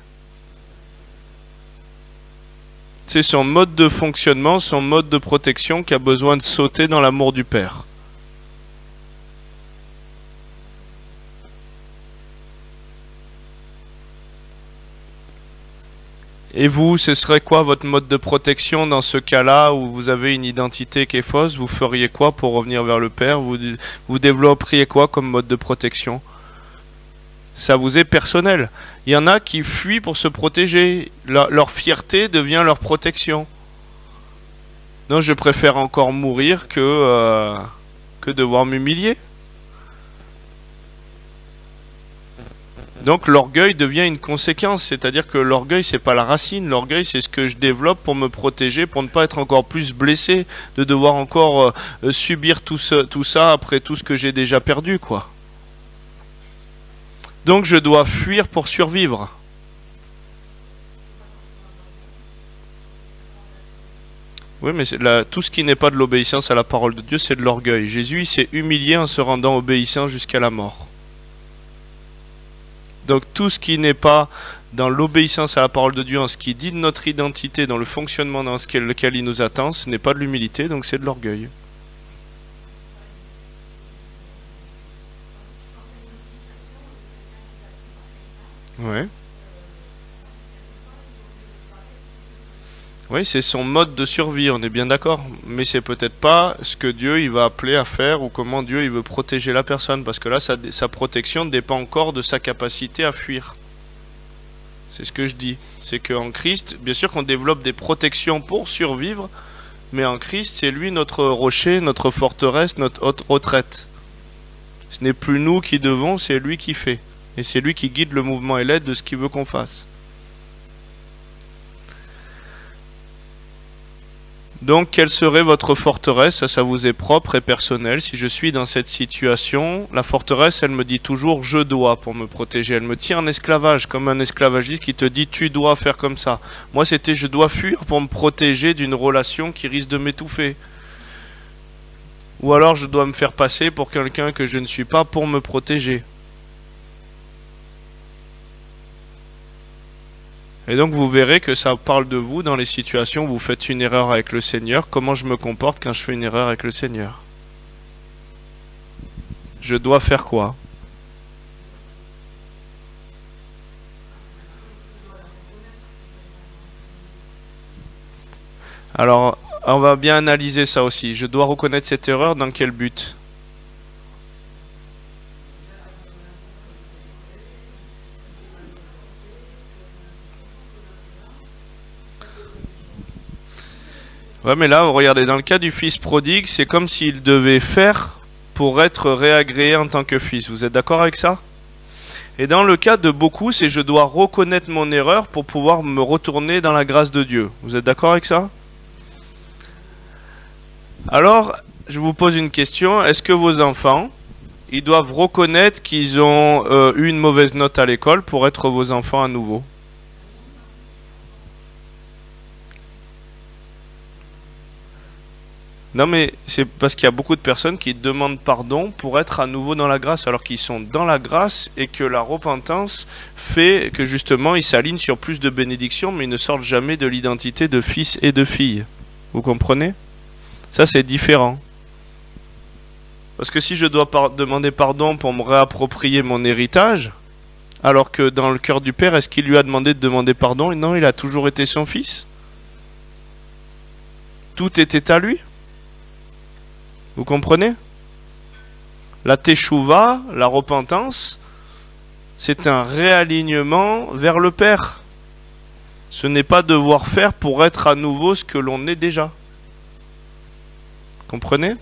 A: C'est son mode de fonctionnement, son mode de protection qui a besoin de sauter dans l'amour du Père. Et vous, ce serait quoi votre mode de protection dans ce cas-là où vous avez une identité qui est fausse? Vous feriez quoi pour revenir vers le Père? Vous développeriez quoi comme mode de protection? Ça vous est personnel. Il y en a qui fuient pour se protéger. Leur fierté devient leur protection. Non, je préfère encore mourir que devoir m'humilier. Donc l'orgueil devient une conséquence, c'est-à-dire que l'orgueil c'est pas la racine, l'orgueil c'est ce que je développe pour me protéger, pour ne pas être encore plus blessé, de devoir encore subir tout ça après tout ce que j'ai déjà perdu, quoi. Donc je dois fuir pour survivre. Oui, mais tout ce qui n'est pas de l'obéissance à la parole de Dieu, c'est de l'orgueil. Jésus il s'est humilié en se rendant obéissant jusqu'à la mort. Donc tout ce qui n'est pas dans l'obéissance à la parole de Dieu, en ce qui dit de notre identité, dans le fonctionnement dans lequel il nous attend, ce n'est pas de l'humilité, donc c'est de l'orgueil. Ouais. Oui, c'est son mode de survie, on est bien d'accord. Mais c'est peut-être pas ce que Dieu il va appeler à faire ou comment Dieu il veut protéger la personne. Parce que là, sa protection dépend encore de sa capacité à fuir. C'est ce que je dis. C'est qu'en Christ, bien sûr qu'on développe des protections pour survivre, mais en Christ, c'est lui notre rocher, notre forteresse, notre haute retraite. Ce n'est plus nous qui devons, c'est lui qui fait. Et c'est lui qui guide le mouvement et l'aide de ce qu'il veut qu'on fasse. Donc, quelle serait votre forteresse? Ça vous est propre et personnel. Si je suis dans cette situation, la forteresse, elle me dit toujours « je dois » pour me protéger. Elle me tient en esclavage, comme un esclavagiste qui te dit « tu dois faire comme ça ». Moi, c'était « je dois fuir » pour me protéger d'une relation qui risque de m'étouffer. Ou alors, je dois me faire passer pour quelqu'un que je ne suis pas pour me protéger. Et donc vous verrez que ça parle de vous dans les situations où vous faites une erreur avec le Seigneur. Comment je me comporte quand je fais une erreur avec le Seigneur? Je dois faire quoi? Alors, on va bien analyser ça aussi. Je dois reconnaître cette erreur dans quel but? Ouais, mais là, regardez, dans le cas du fils prodigue, c'est comme s'il devait faire pour être réagréé en tant que fils. Vous êtes d'accord avec ça? Et dans le cas de beaucoup, c'est je dois reconnaître mon erreur pour pouvoir me retourner dans la grâce de Dieu. Vous êtes d'accord avec ça? Alors, je vous pose une question. Est-ce que vos enfants, ils doivent reconnaître qu'ils ont eu une mauvaise note à l'école pour être vos enfants à nouveau? Non, mais c'est parce qu'il y a beaucoup de personnes qui demandent pardon pour être à nouveau dans la grâce, alors qu'ils sont dans la grâce et que la repentance fait que justement ils s'alignent sur plus de bénédictions, mais ils ne sortent jamais de l'identité de fils et de fille. Vous comprenez? Ça, c'est différent. Parce que si je dois demander pardon pour me réapproprier mon héritage, alors que dans le cœur du Père, est-ce qu'il lui a demandé de demander pardon? Non, il a toujours été son fils. Tout était à lui. Vous comprenez? La teshuva, la repentance, c'est un réalignement vers le Père. Ce n'est pas devoir faire pour être à nouveau ce que l'on est déjà. Comprenez?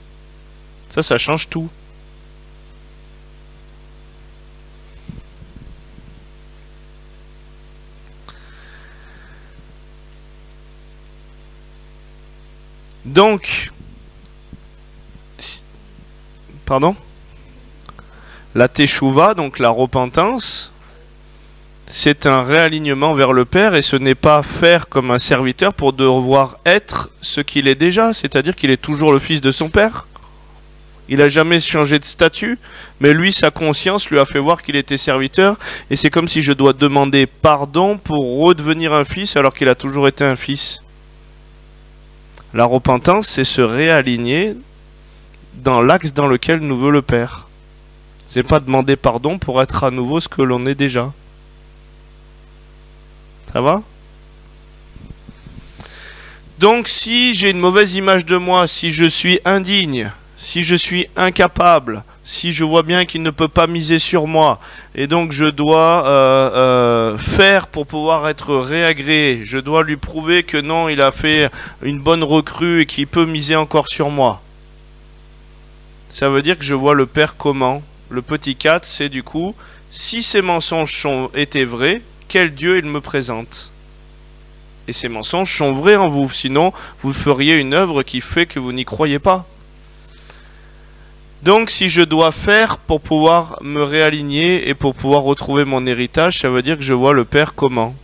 A: Ça change tout. Donc, pardon? La teshuva, donc la repentance, c'est un réalignement vers le Père et ce n'est pas faire comme un serviteur pour devoir être ce qu'il est déjà, c'est-à-dire qu'il est toujours le fils de son Père. Il n'a jamais changé de statut, mais lui, sa conscience lui a fait voir qu'il était serviteur et c'est comme si je dois demander pardon pour redevenir un fils alors qu'il a toujours été un fils. La repentance, c'est se réaligner dans l'axe dans lequel nous veut le Père. C'est pas demander pardon pour être à nouveau ce que l'on est déjà. Ça va? Donc si j'ai une mauvaise image de moi, si je suis indigne, si je suis incapable, si je vois bien qu'il ne peut pas miser sur moi, et donc je dois faire pour pouvoir être réagréé, je dois lui prouver que non, il a fait une bonne recrue et qu'il peut miser encore sur moi. Ça veut dire que je vois le Père comment? Le petit 4, c'est du coup, si ces mensonges étaient vrais, quel Dieu il me présente? Et ces mensonges sont vrais en vous, sinon vous feriez une œuvre qui fait que vous n'y croyez pas. Donc si je dois faire pour pouvoir me réaligner et pour pouvoir retrouver mon héritage, ça veut dire que je vois le Père comment?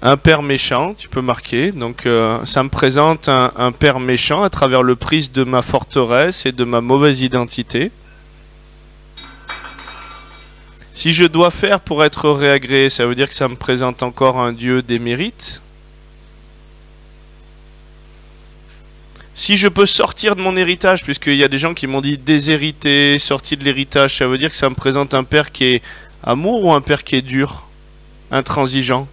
A: Un père méchant, tu peux marquer. Donc ça me présente un père méchant à travers le prisme de ma forteresse et de ma mauvaise identité. Si je dois faire pour être réagréé, ça veut dire que ça me présente encore un Dieu d'émérite. Si je peux sortir de mon héritage, puisqu'il y a des gens qui m'ont dit déshérité, sorti de l'héritage, ça veut dire que ça me présente un père qui est amour ou un père qui est dur, intransigeant.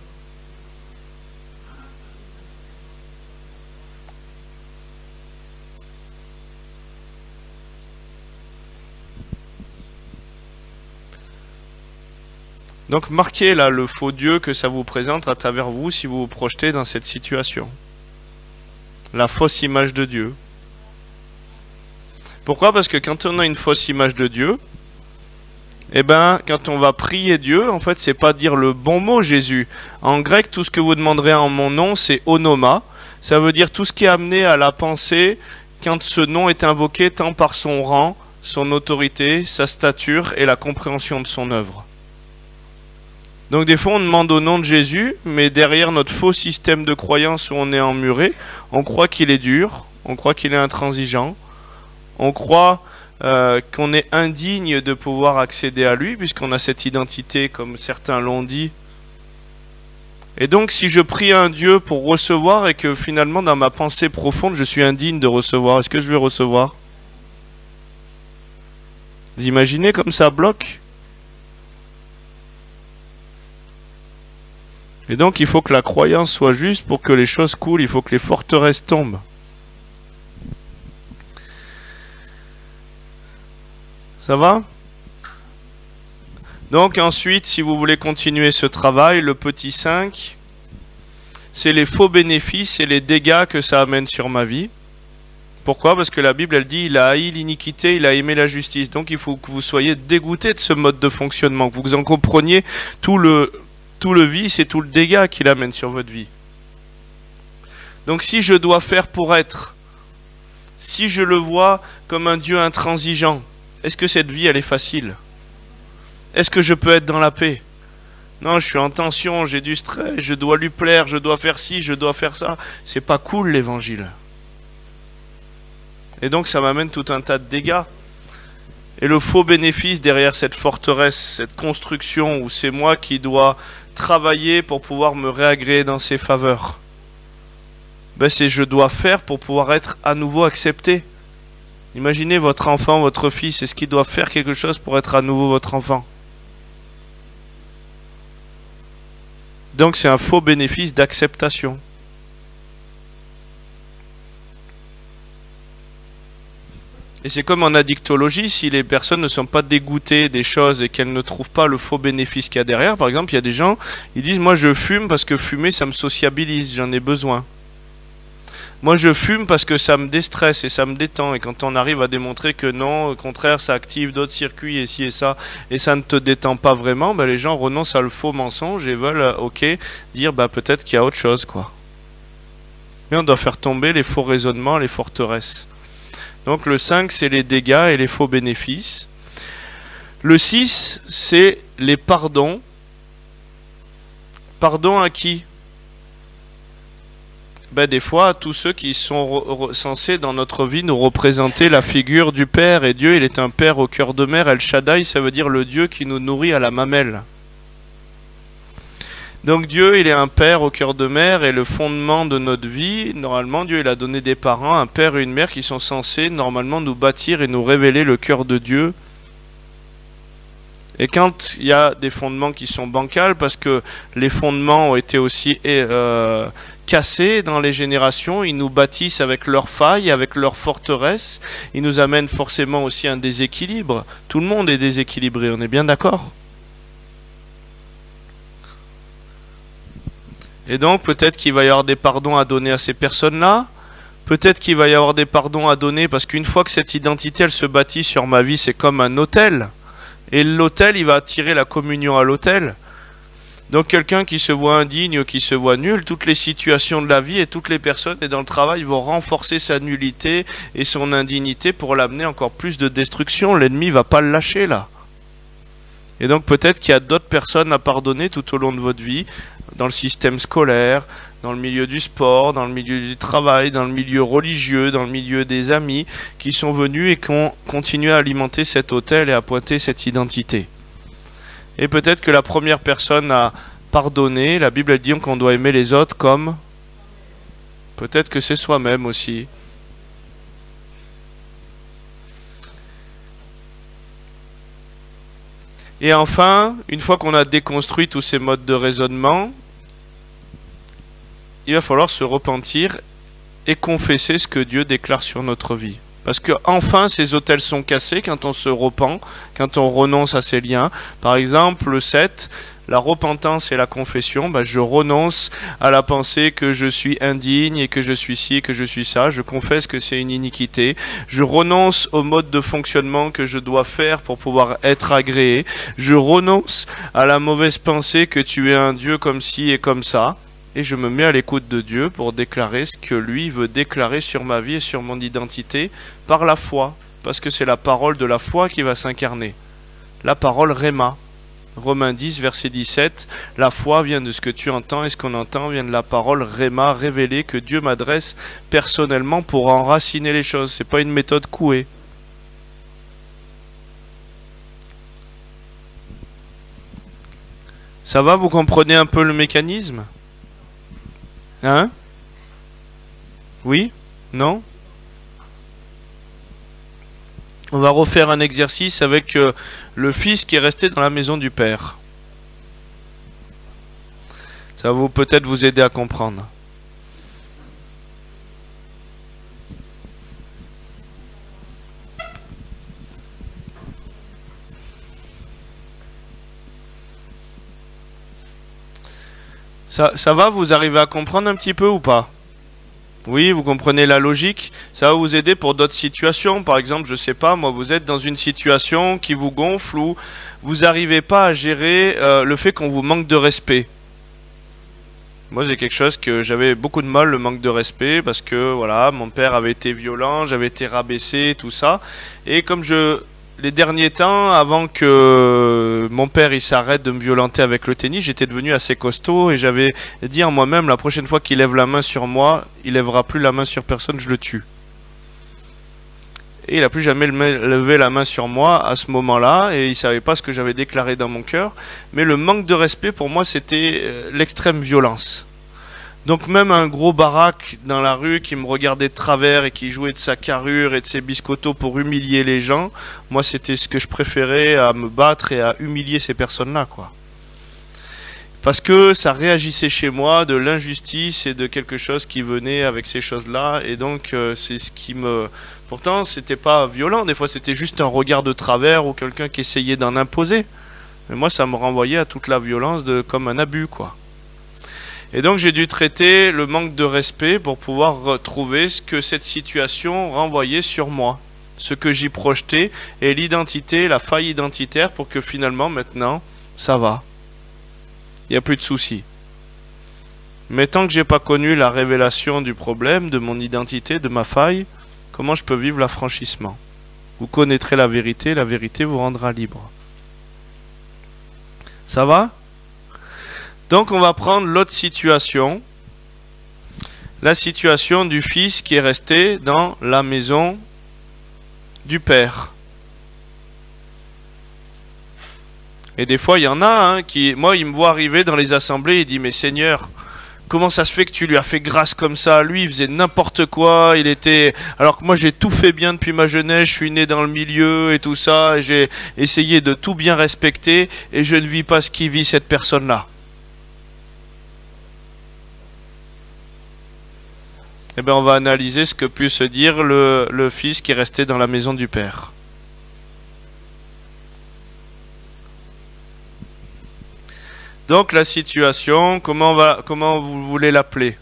A: Donc marquez là le faux Dieu que ça vous présente à travers vous si vous vous projetez dans cette situation. La fausse image de Dieu. Pourquoi? Parce que quand on a une fausse image de Dieu, eh ben, quand on va prier Dieu, en fait, c'est pas dire le bon mot Jésus. En grec, tout ce que vous demanderez en mon nom, c'est onoma. Ça veut dire tout ce qui est amené à la pensée quand ce nom est invoqué tant par son rang, son autorité, sa stature et la compréhension de son œuvre. Donc des fois on demande au nom de Jésus, mais derrière notre faux système de croyance où on est emmuré, on croit qu'il est dur, on croit qu'il est intransigeant, on croit qu'on est indigne de pouvoir accéder à lui, puisqu'on a cette identité, comme certains l'ont dit. Et donc si je prie un Dieu pour recevoir et que finalement dans ma pensée profonde je suis indigne de recevoir, est-ce que je vais recevoir? Vous imaginez comme ça bloque? Et donc il faut que la croyance soit juste pour que les choses coulent, il faut que les forteresses tombent. Ça va? Donc ensuite, si vous voulez continuer ce travail, le petit 5, c'est les faux bénéfices et les dégâts que ça amène sur ma vie. Pourquoi? Parce que la Bible, elle dit, il a haï l'iniquité, il a aimé la justice. Donc il faut que vous soyez dégoûté de ce mode de fonctionnement, que vous en compreniez tout le vice et tout le dégât qu'il amène sur votre vie. Donc si je dois faire pour être, si je le vois comme un Dieu intransigeant, est-ce que cette vie, elle est facile? Est-ce que je peux être dans la paix? Non, je suis en tension, j'ai du stress, je dois lui plaire, je dois faire ci, je dois faire ça. C'est pas cool l'évangile. Et donc ça m'amène tout un tas de dégâts. Et le faux bénéfice derrière cette forteresse, cette construction où c'est moi qui dois travailler pour pouvoir me réagréer dans ses faveurs, ben c'est je dois faire pour pouvoir être à nouveau accepté. Imaginez votre enfant, votre fils, est-ce qu'il doit faire quelque chose pour être à nouveau votre enfant? Donc c'est un faux bénéfice d'acceptation. Et c'est comme en addictologie, si les personnes ne sont pas dégoûtées des choses et qu'elles ne trouvent pas le faux bénéfice qu'il y a derrière, par exemple, il y a des gens, ils disent « Moi je fume parce que fumer ça me sociabilise, j'en ai besoin. Moi je fume parce que ça me déstresse et ça me détend. » Et quand on arrive à démontrer que non, au contraire, ça active d'autres circuits et ci et ça ne te détend pas vraiment, ben les gens renoncent à le faux mensonge et veulent, ok, dire bah peut-être qu'il y a autre chose, quoi. Mais on doit faire tomber les faux raisonnements, les forteresses. Donc le 5, c'est les dégâts et les faux bénéfices. Le 6, c'est les pardons. Pardon à qui? Ben, des fois, à tous ceux qui sont censés dans notre vie nous représenter la figure du Père. Et Dieu, il est un Père au cœur de mère. El Shaddai, ça veut dire le Dieu qui nous nourrit à la mamelle. Donc Dieu, il est un père au cœur de mère et le fondement de notre vie, normalement Dieu il a donné des parents, un père et une mère qui sont censés normalement nous bâtir et nous révéler le cœur de Dieu. Et quand il y a des fondements qui sont bancals, parce que les fondements ont été aussi cassés dans les générations, ils nous bâtissent avec leurs failles, avec leurs forteresses, ils nous amènent forcément aussi un déséquilibre. Tout le monde est déséquilibré, on est bien d'accord ? Et donc peut-être qu'il va y avoir des pardons à donner à ces personnes-là. Peut-être qu'il va y avoir des pardons à donner parce qu'une fois que cette identité elle se bâtit sur ma vie, c'est comme un autel. Et l'autel, il va attirer la communion à l'autel. Donc quelqu'un qui se voit indigne, qui se voit nul, toutes les situations de la vie et toutes les personnes et dans le travail vont renforcer sa nullité et son indignité pour l'amener encore plus de destruction. L'ennemi va pas le lâcher là. Et donc peut-être qu'il y a d'autres personnes à pardonner tout au long de votre vie, dans le système scolaire, dans le milieu du sport, dans le milieu du travail, dans le milieu religieux, dans le milieu des amis, qui sont venus et qui ont continué à alimenter cet autel et à pointer cette identité. Et peut-être que la première personne à pardonner, la Bible dit qu'on doit aimer les autres comme... Peut-être que c'est soi-même aussi. Et enfin, une fois qu'on a déconstruit tous ces modes de raisonnement, il va falloir se repentir et confesser ce que Dieu déclare sur notre vie. Parce que enfin, ces autels sont cassés quand on se repent, quand on renonce à ces liens. Par exemple, le 7, la repentance et la confession, bah, je renonce à la pensée que je suis indigne et que je suis ci et que je suis ça. Je confesse que c'est une iniquité. Je renonce au mode de fonctionnement que je dois faire pour pouvoir être agréé. Je renonce à la mauvaise pensée que tu es un Dieu comme ci et comme ça. Et je me mets à l'écoute de Dieu pour déclarer ce que lui veut déclarer sur ma vie et sur mon identité par la foi. Parce que c'est la parole de la foi qui va s'incarner. La parole Réma. Romains 10, verset 17. La foi vient de ce que tu entends et ce qu'on entend vient de la parole Réma, révélée, que Dieu m'adresse personnellement pour enraciner les choses. C'est pas une méthode couée. Ça va, vous comprenez un peu le mécanisme? Hein? Oui? Non? On va refaire un exercice avec le fils qui est resté dans la maison du père. Ça va peut-être vous aider à comprendre. Ça va, vous arrivez à comprendre un petit peu ou pas? Oui, vous comprenez la logique. Ça va vous aider pour d'autres situations. Par exemple, je sais pas, moi, vous êtes dans une situation qui vous gonfle ou vous n'arrivez pas à gérer le fait qu'on vous manque de respect. Moi, c'est quelque chose que j'avais beaucoup de mal, le manque de respect, parce que voilà, mon père avait été violent, j'avais été rabaissé, tout ça. Et comme les derniers temps, avant que mon père il s'arrête de me violenter avec le tennis, j'étais devenu assez costaud et j'avais dit en moi-même, la prochaine fois qu'il lève la main sur moi, il lèvera plus la main sur personne, je le tue. Et il n'a plus jamais levé la main sur moi à ce moment-là, et il savait pas ce que j'avais déclaré dans mon cœur. Mais le manque de respect pour moi, c'était l'extrême violence. Donc même un gros baraque dans la rue qui me regardait de travers et qui jouait de sa carrure et de ses biscottos pour humilier les gens, moi c'était ce que je préférais, à me battre et à humilier ces personnes-là, quoi. Parce que ça réagissait chez moi de l'injustice et de quelque chose qui venait avec ces choses-là, et donc c'est ce qui me... Pourtant c'était pas violent, des fois c'était juste un regard de travers ou quelqu'un qui essayait d'en imposer. Mais moi ça me renvoyait à toute la violence comme un abus, quoi. Et donc j'ai dû traiter le manque de respect pour pouvoir retrouver ce que cette situation renvoyait sur moi, ce que j'y projetais, et l'identité, la faille identitaire pour que finalement maintenant ça va. Il n'y a plus de soucis. Mais tant que j'ai pas connu la révélation du problème, de mon identité, de ma faille, comment je peux vivre l'affranchissement? Vous connaîtrez la vérité vous rendra libre. Ça va? Donc on va prendre l'autre situation, la situation du fils qui est resté dans la maison du père. Et des fois il y en a qui, moi il me voit arriver dans les assemblées, il dit mais Seigneur, comment ça se fait que tu lui as fait grâce comme ça? Lui il faisait n'importe quoi, il était... Alors que moi j'ai tout fait bien depuis ma jeunesse, je suis né dans le milieu et tout ça, et j'ai essayé de tout bien respecter et je ne vis pas ce qu'il vit cette personne-là. Eh bien, on va analyser ce que peut se dire le fils qui est resté dans la maison du père. Donc, la situation, comment vous voulez l'appeler?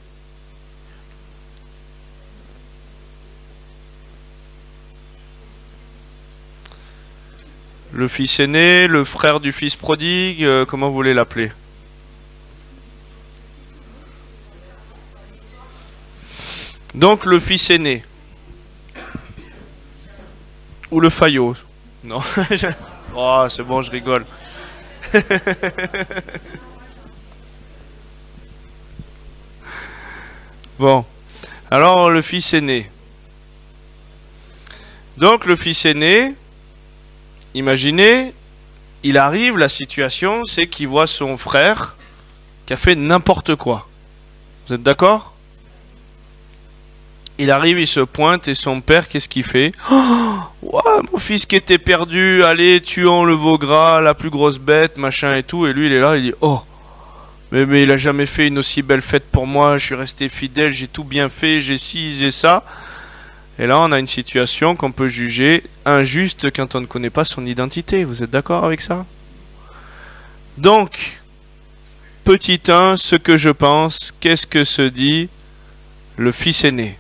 A: Le fils aîné, le frère du fils prodigue, comment vous voulez l'appeler? Donc le fils aîné. Ou le faillot. Non. Oh, c'est bon, je rigole. Bon. Alors le fils aîné. Donc le fils aîné, imaginez, il arrive, la situation, c'est qu'il voit son frère qui a fait n'importe quoi. Vous êtes d'accord ? Il arrive, il se pointe et son père, qu'est-ce qu'il fait? Oh, ouais, mon fils qui était perdu, allez, tuons le veau gras, la plus grosse bête, machin et tout. Et lui, il est là, il dit, oh, mais il a jamais fait une aussi belle fête pour moi, je suis resté fidèle, j'ai tout bien fait, j'ai ci, j'ai ça. Et là, on a une situation qu'on peut juger injuste quand on ne connaît pas son identité. Vous êtes d'accord avec ça? Donc, petit 1, ce que je pense, qu'est-ce que se dit le fils aîné?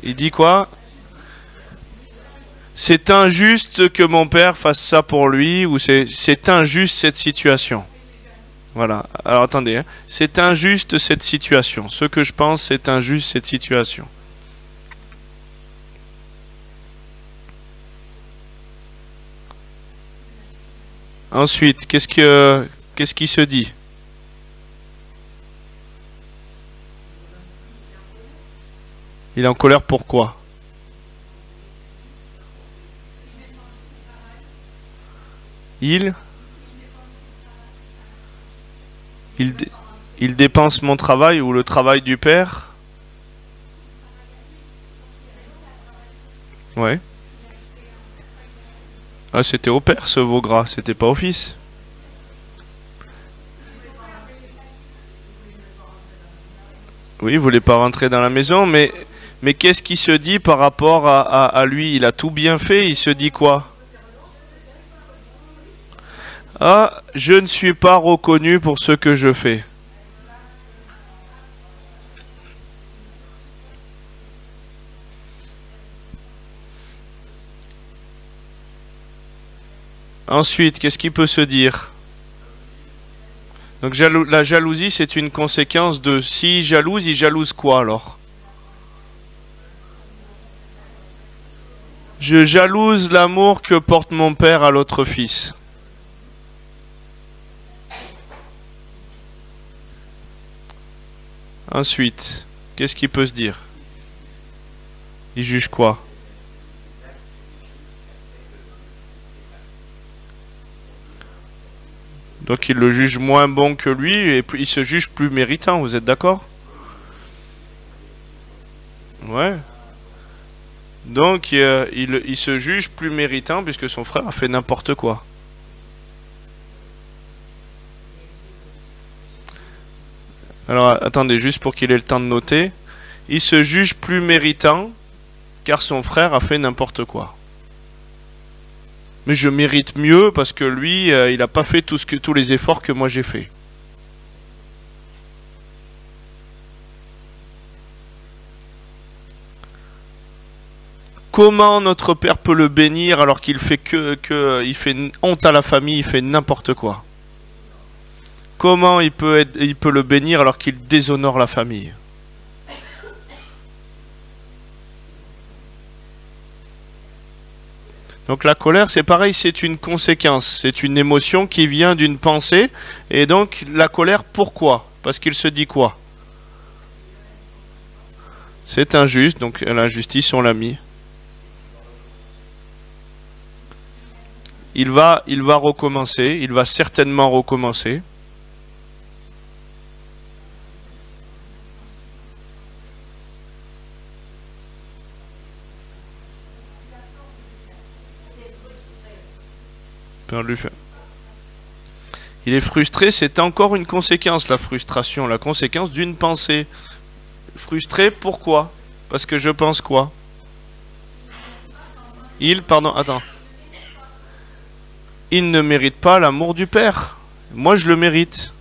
A: Il dit quoi? C'est injuste que mon père fasse ça pour lui, ou c'est injuste cette situation. Voilà. Alors attendez, hein. C'est injuste cette situation. Ce que je pense, c'est injuste cette situation. Ensuite, qu'est-ce qui se dit? Il est en colère pourquoi? Il il, dé- il dépense mon travail ou le travail du père? Ouais. Ah, c'était au père ce veau gras, c'était pas au fils. Oui, il voulait pas rentrer dans la maison, mais qu'est-ce qui se dit par rapport à lui? Il a tout bien fait, il se dit quoi? Ah, je ne suis pas reconnu pour ce que je fais. Ensuite, qu'est-ce qui peut se dire? Donc la jalousie, c'est une conséquence de si il jalouse quoi alors? Je jalouse l'amour que porte mon père à l'autre fils. Ensuite, qu'est-ce qui peut se dire? Il juge quoi? Donc il le juge moins bon que lui et puis il se juge plus méritant, vous êtes d'accord? Ouais. Donc il se juge plus méritant puisque son frère a fait n'importe quoi. Alors attendez, juste pour qu'il ait le temps de noter. Il se juge plus méritant car son frère a fait n'importe quoi. Mais je mérite mieux parce que lui, il n'a pas fait tous les efforts que moi j'ai fait. Comment notre père peut le bénir alors qu'il fait il fait honte à la famille, il fait n'importe quoi? Comment il peut le bénir alors qu'il déshonore la famille? Donc la colère, c'est pareil, c'est une conséquence, c'est une émotion qui vient d'une pensée. Et donc la colère, pourquoi? Parce qu'il se dit quoi? C'est injuste, donc l'injustice, on l'a mis. Il va recommencer, il va certainement recommencer. Il est frustré, c'est encore une conséquence, la frustration, la conséquence d'une pensée. Frustré, pourquoi? Parce que je pense quoi? Pardon, attends. Il ne mérite pas l'amour du père. Moi, je le mérite.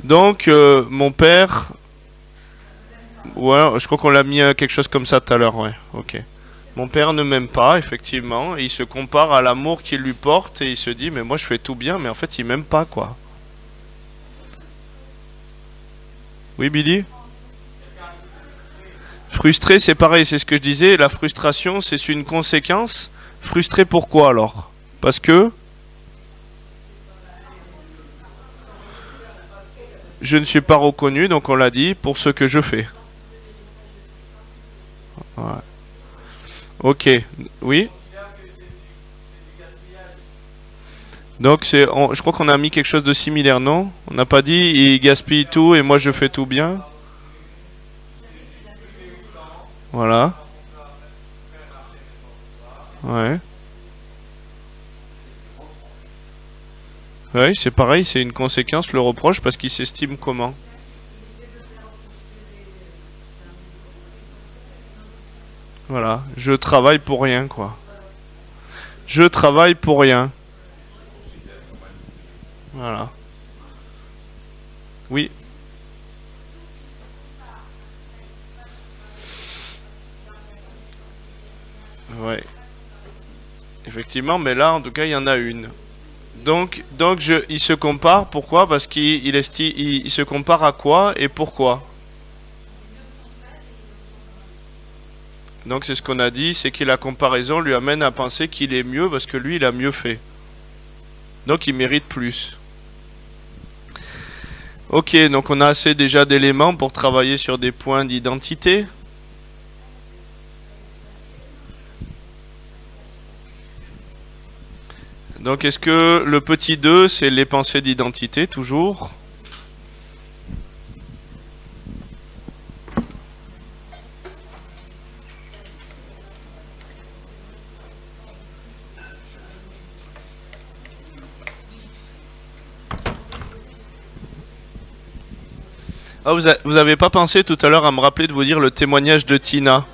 A: Donc, mon père... Ouais, je crois qu'on l'a mis quelque chose comme ça tout à l'heure, ouais. Ok. Mon père ne m'aime pas, effectivement. Il se compare à l'amour qu'il lui porte et il se dit, mais moi, je fais tout bien, mais en fait, il m'aime pas, quoi. Oui, Billy? Frustré, c'est pareil, c'est ce que je disais. La frustration, c'est une conséquence. Frustré, pourquoi alors? Parce que je ne suis pas reconnu, donc on l'a dit, pour ce que je fais. Ouais. Ok, oui. Donc je crois qu'on a mis quelque chose de similaire, non? On n'a pas dit il gaspille tout et moi je fais tout bien. Voilà. Ouais. Oui, c'est pareil, c'est une conséquence, le reproche, parce qu'il s'estime comment? Voilà, je travaille pour rien, quoi. Je travaille pour rien. Voilà. Oui. Ouais. Effectivement, mais là, en tout cas, il y en a une. Il se compare. Pourquoi? Parce il se compare à quoi et pourquoi? Donc c'est ce qu'on a dit, c'est que la comparaison lui amène à penser qu'il est mieux parce que lui, il a mieux fait. Donc il mérite plus. Ok, donc on a assez déjà d'éléments pour travailler sur des points d'identité. Donc est-ce que le petit 2, c'est les pensées d'identité, toujours? Ah, vous avez pas pensé tout à l'heure à me rappeler de vous dire le témoignage de Tina?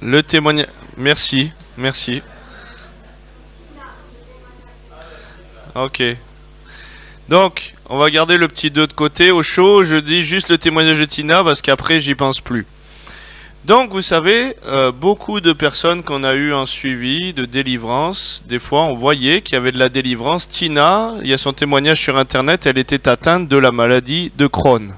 A: Le témoignage... Merci, merci. Ok. Donc, on va garder le petit 2 de côté. Au chaud, je dis juste le témoignage de Tina parce qu'après, j'y pense plus. Donc, vous savez, beaucoup de personnes qu'on a eu en suivi de délivrance, des fois, on voyait qu'il y avait de la délivrance. Tina, il y a son témoignage sur Internet, elle était atteinte de la maladie de Crohn.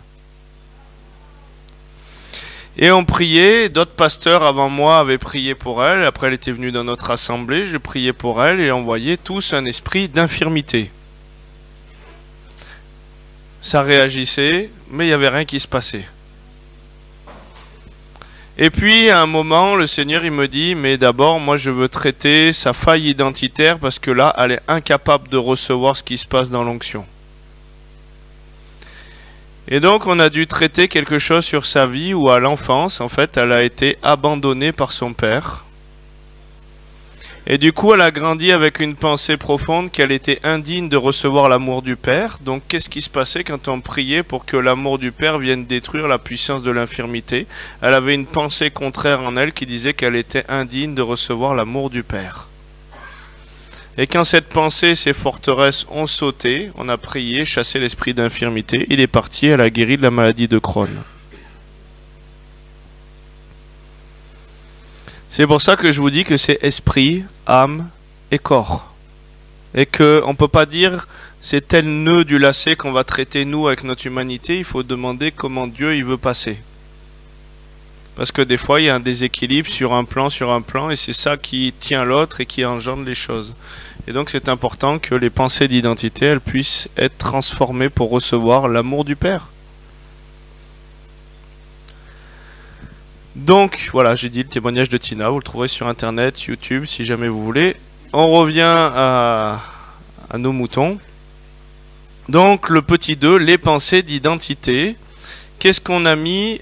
A: Et on priait, d'autres pasteurs avant moi avaient prié pour elle, après elle était venue dans notre assemblée, je priais pour elle et on voyait tous un esprit d'infirmité. Ça réagissait, mais il n'y avait rien qui se passait. Et puis, à un moment, le Seigneur, il me dit, mais d'abord, moi, je veux traiter sa faille identitaire parce que là, elle est incapable de recevoir ce qui se passe dans l'onction. Et donc, on a dû traiter quelque chose sur sa vie où, à l'enfance, en fait, elle a été abandonnée par son père. Et du coup, elle a grandi avec une pensée profonde qu'elle était indigne de recevoir l'amour du Père. Donc, qu'est-ce qui se passait quand on priait pour que l'amour du Père vienne détruire la puissance de l'infirmité? Elle avait une pensée contraire en elle qui disait qu'elle était indigne de recevoir l'amour du Père. Et quand cette pensée, ces forteresses ont sauté, on a prié, chassé l'esprit d'infirmité. Il est parti, elle a guéri de la maladie de Crohn. C'est pour ça que je vous dis que c'est esprit, âme et corps. Et qu'on ne peut pas dire c'est tel nœud du lacet qu'on va traiter nous avec notre humanité. Il faut demander comment Dieu il veut passer. Parce que des fois il y a un déséquilibre sur un plan, et c'est ça qui tient l'autre et qui engendre les choses. Et donc c'est important que les pensées d'identité elles puissent être transformées pour recevoir l'amour du Père. Donc, voilà, j'ai dit le témoignage de Tina, vous le trouverez sur Internet, YouTube, si jamais vous voulez. On revient à nos moutons. Donc, le petit 2, les pensées d'identité. Qu'est-ce qu'on a mis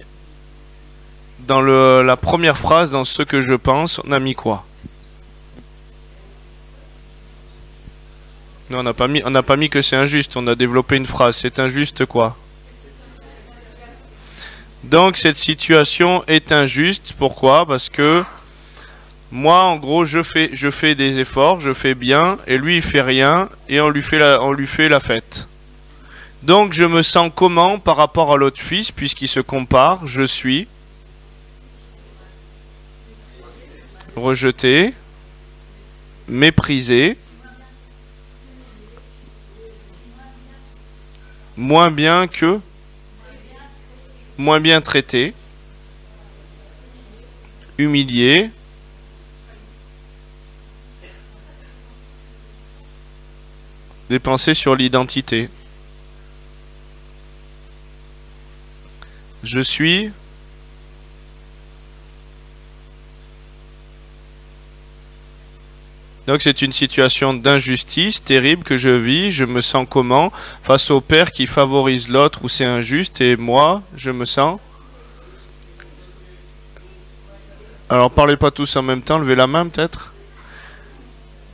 A: dans la première phrase, dans ce que je pense? On a mis quoi? Non, on n'a pas mis que c'est injuste, on a développé une phrase. C'est injuste quoi? Donc cette situation est injuste. Pourquoi? Parce que moi, en gros, je fais des efforts, je fais bien, et lui, il fait rien, et on lui fait la fête. Donc je me sens comment par rapport à l'autre fils, puisqu'il se compare? Je suis rejeté, méprisé, moins bien traité, humilié, des pensées sur l'identité. Je suis donc c'est une situation d'injustice terrible que je vis. Je me sens comment face au père qui favorise l'autre où c'est injuste et moi, je me sens... Alors parlez pas tous en même temps, levez la main peut-être.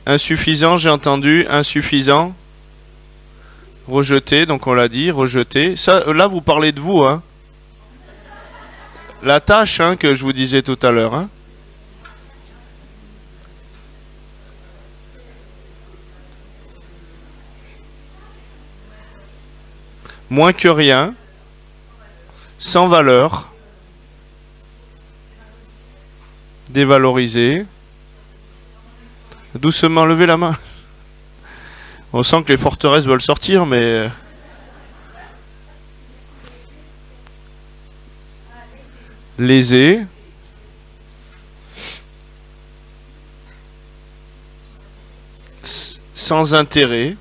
A: Insuffisant, j'ai entendu. Insuffisant. Rejeté, donc on l'a dit, rejeté. Ça, là vous parlez de vous, hein. La tâche hein, que je vous disais tout à l'heure. Hein. Moins que rien, sans valeur, dévalorisé. Doucement, levez la main. On sent que les forteresses veulent sortir, mais... Lésé. Sans intérêt.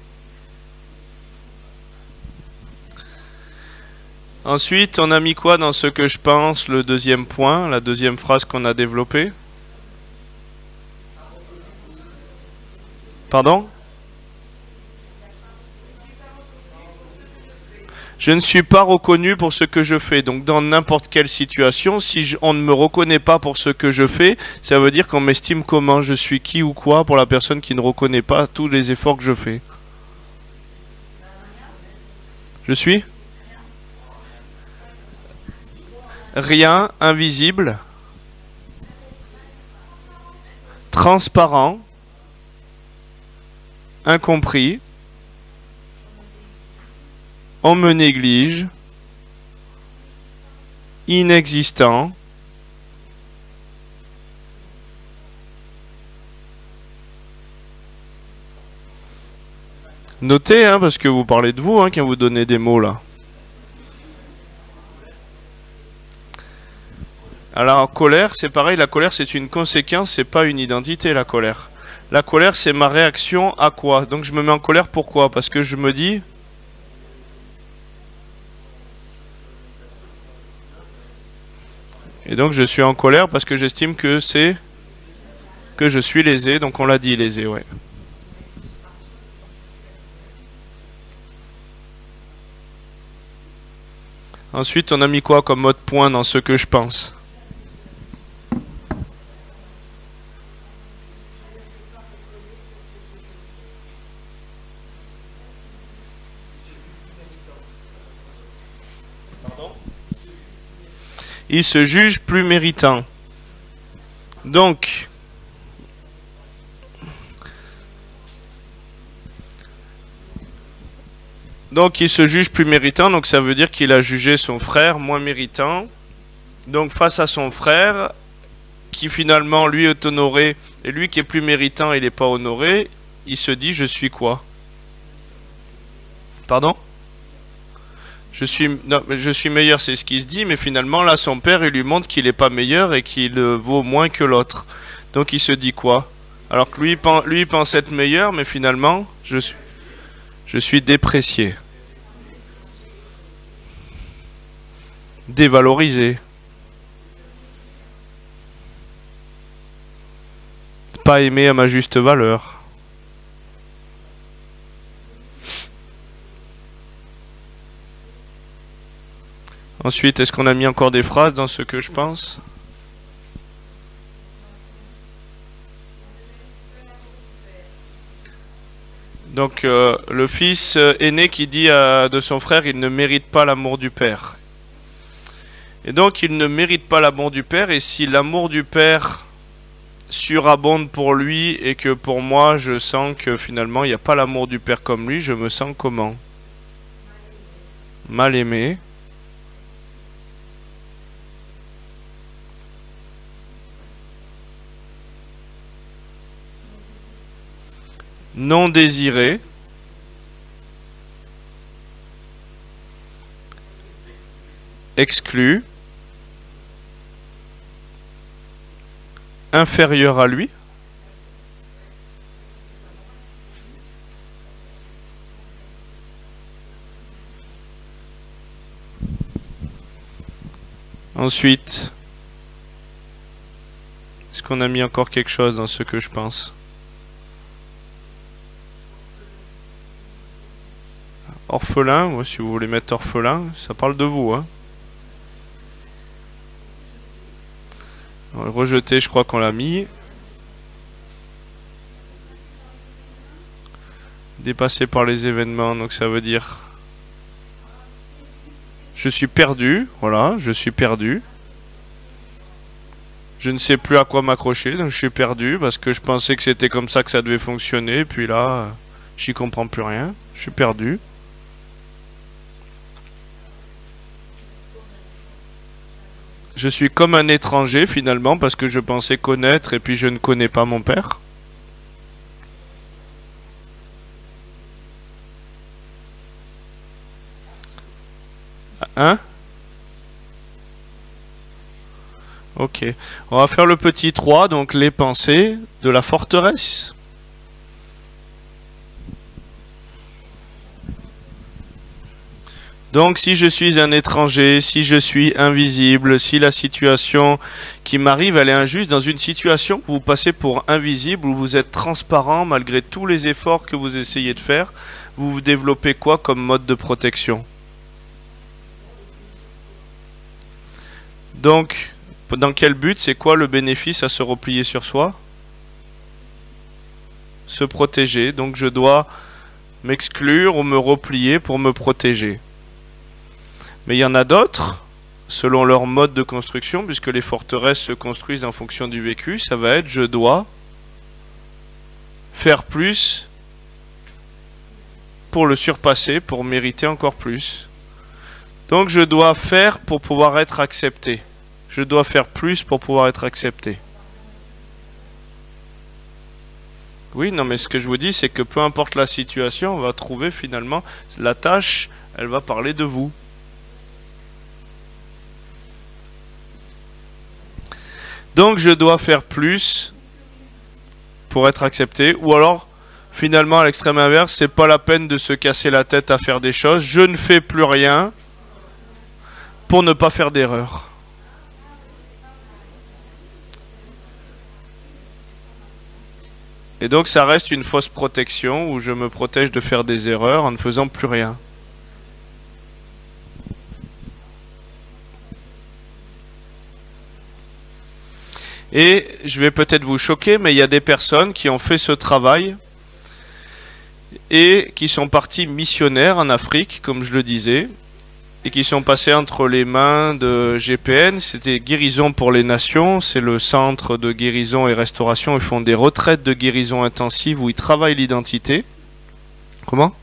A: Ensuite, on a mis quoi dans ce que je pense, le deuxième point, la deuxième phrase qu'on a développée? Pardon? Je ne suis pas reconnu pour ce que je fais. Donc dans n'importe quelle situation, si on ne me reconnaît pas pour ce que je fais, ça veut dire qu'on m'estime comment je suis qui ou quoi pour la personne qui ne reconnaît pas tous les efforts que je fais. Je suis? Rien, invisible, transparent, incompris, on me néglige, inexistant, notez, hein, parce que vous parlez de vous hein, quand vous donnez des mots là. Alors, colère, c'est pareil, la colère c'est une conséquence, c'est pas une identité la colère. La colère c'est ma réaction à quoi? Donc je me mets en colère pourquoi? Parce que je me dis... Et donc je suis en colère parce que j'estime que c'est... que je suis lésé, donc on l'a dit lésé, ouais. Ensuite on a mis quoi comme mode point dans ce que je pense? Il se juge plus méritant. Donc, il se juge plus méritant, donc ça veut dire qu'il a jugé son frère moins méritant. Donc face à son frère, qui finalement lui est honoré, et lui qui est plus méritant, il n'est pas honoré, il se dit je suis quoi? Pardon? Je suis meilleur, c'est ce qu'il se dit, mais finalement, là, son père, il lui montre qu'il n'est pas meilleur et qu'il vaut moins que l'autre. Donc, il se dit quoi? Alors que lui, il pense être meilleur, mais finalement, je suis déprécié. Dévalorisé. Pas aimé à ma juste valeur. Ensuite, est-ce qu'on a mis encore des phrases dans ce que je pense? Donc, le fils aîné qui dit de son frère, il ne mérite pas l'amour du père. Et donc, il ne mérite pas l'amour du père, et si l'amour du père surabonde pour lui, et que pour moi, je sens que finalement, il n'y a pas l'amour du père comme lui, je me sens comment? Mal aimé. Non désiré, exclu, inférieur à lui, ensuite, est-ce qu'on a mis encore quelque chose dans ce que je pense? Orphelin, moi, si vous voulez mettre orphelin, ça parle de vous. Hein. Rejeté, je crois qu'on l'a mis. Dépassé par les événements, donc ça veut dire... Je suis perdu, voilà, je suis perdu. Je ne sais plus à quoi m'accrocher, donc je suis perdu parce que je pensais que c'était comme ça que ça devait fonctionner. Puis là, j'y comprends plus rien. Je suis perdu. Je suis comme un étranger finalement parce que je pensais connaître et puis je ne connais pas mon père. Hein? Ok. On va faire le petit 3, donc les pensées de la forteresse. Donc si je suis un étranger, si je suis invisible, si la situation qui m'arrive elle est injuste, dans une situation où vous passez pour invisible, où vous êtes transparent malgré tous les efforts que vous essayez de faire, vous développez quoi comme mode de protection? Donc, dans quel but, c'est quoi le bénéfice à se replier sur soi? Se protéger, donc je dois m'exclure ou me replier pour me protéger. Mais il y en a d'autres, selon leur mode de construction, puisque les forteresses se construisent en fonction du vécu, ça va être je dois faire plus pour le surpasser, pour mériter encore plus. Donc je dois faire pour pouvoir être accepté. Je dois faire plus pour pouvoir être accepté. Oui, non, mais ce que je vous dis, c'est que peu importe la situation, on va trouver finalement la tâche, elle va parler de vous. Donc je dois faire plus pour être accepté. Ou alors, finalement, à l'extrême inverse, c'est pas la peine de se casser la tête à faire des choses. Je ne fais plus rien pour ne pas faire d'erreur. Et donc ça reste une fausse protection où je me protège de faire des erreurs en ne faisant plus rien. Et je vais peut-être vous choquer, mais il y a des personnes qui ont fait ce travail et qui sont partis missionnaires en Afrique, comme je le disais, et qui sont passés entre les mains de GPN. C'était Guérison pour les Nations, c'est le centre de guérison et restauration. Ils font des retraites de guérison intensive où ils travaillent l'identité. Comment?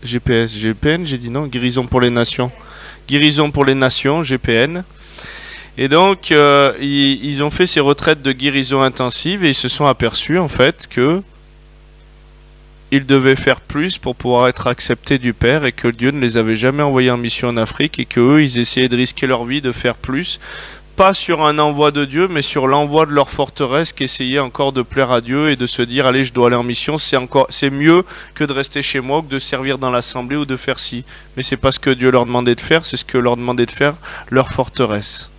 A: GPS, GPN, j'ai dit non, Guérison pour les Nations. Guérison pour les Nations, GPN. Et donc, ils ont fait ces retraites de guérison intensive et ils se sont aperçus en fait que ils devaient faire plus pour pouvoir être acceptés du Père et que Dieu ne les avait jamais envoyés en mission en Afrique et que eux, ils essayaient de risquer leur vie de faire plus, pas sur un envoi de Dieu, mais sur l'envoi de leur forteresse qui essayait encore de plaire à Dieu et de se dire allez, je dois aller en mission, c'est mieux que de rester chez moi ou que de servir dans l'assemblée ou de faire ci. Mais c'est pas ce que Dieu leur demandait de faire, c'est ce que leur demandait de faire leur forteresse.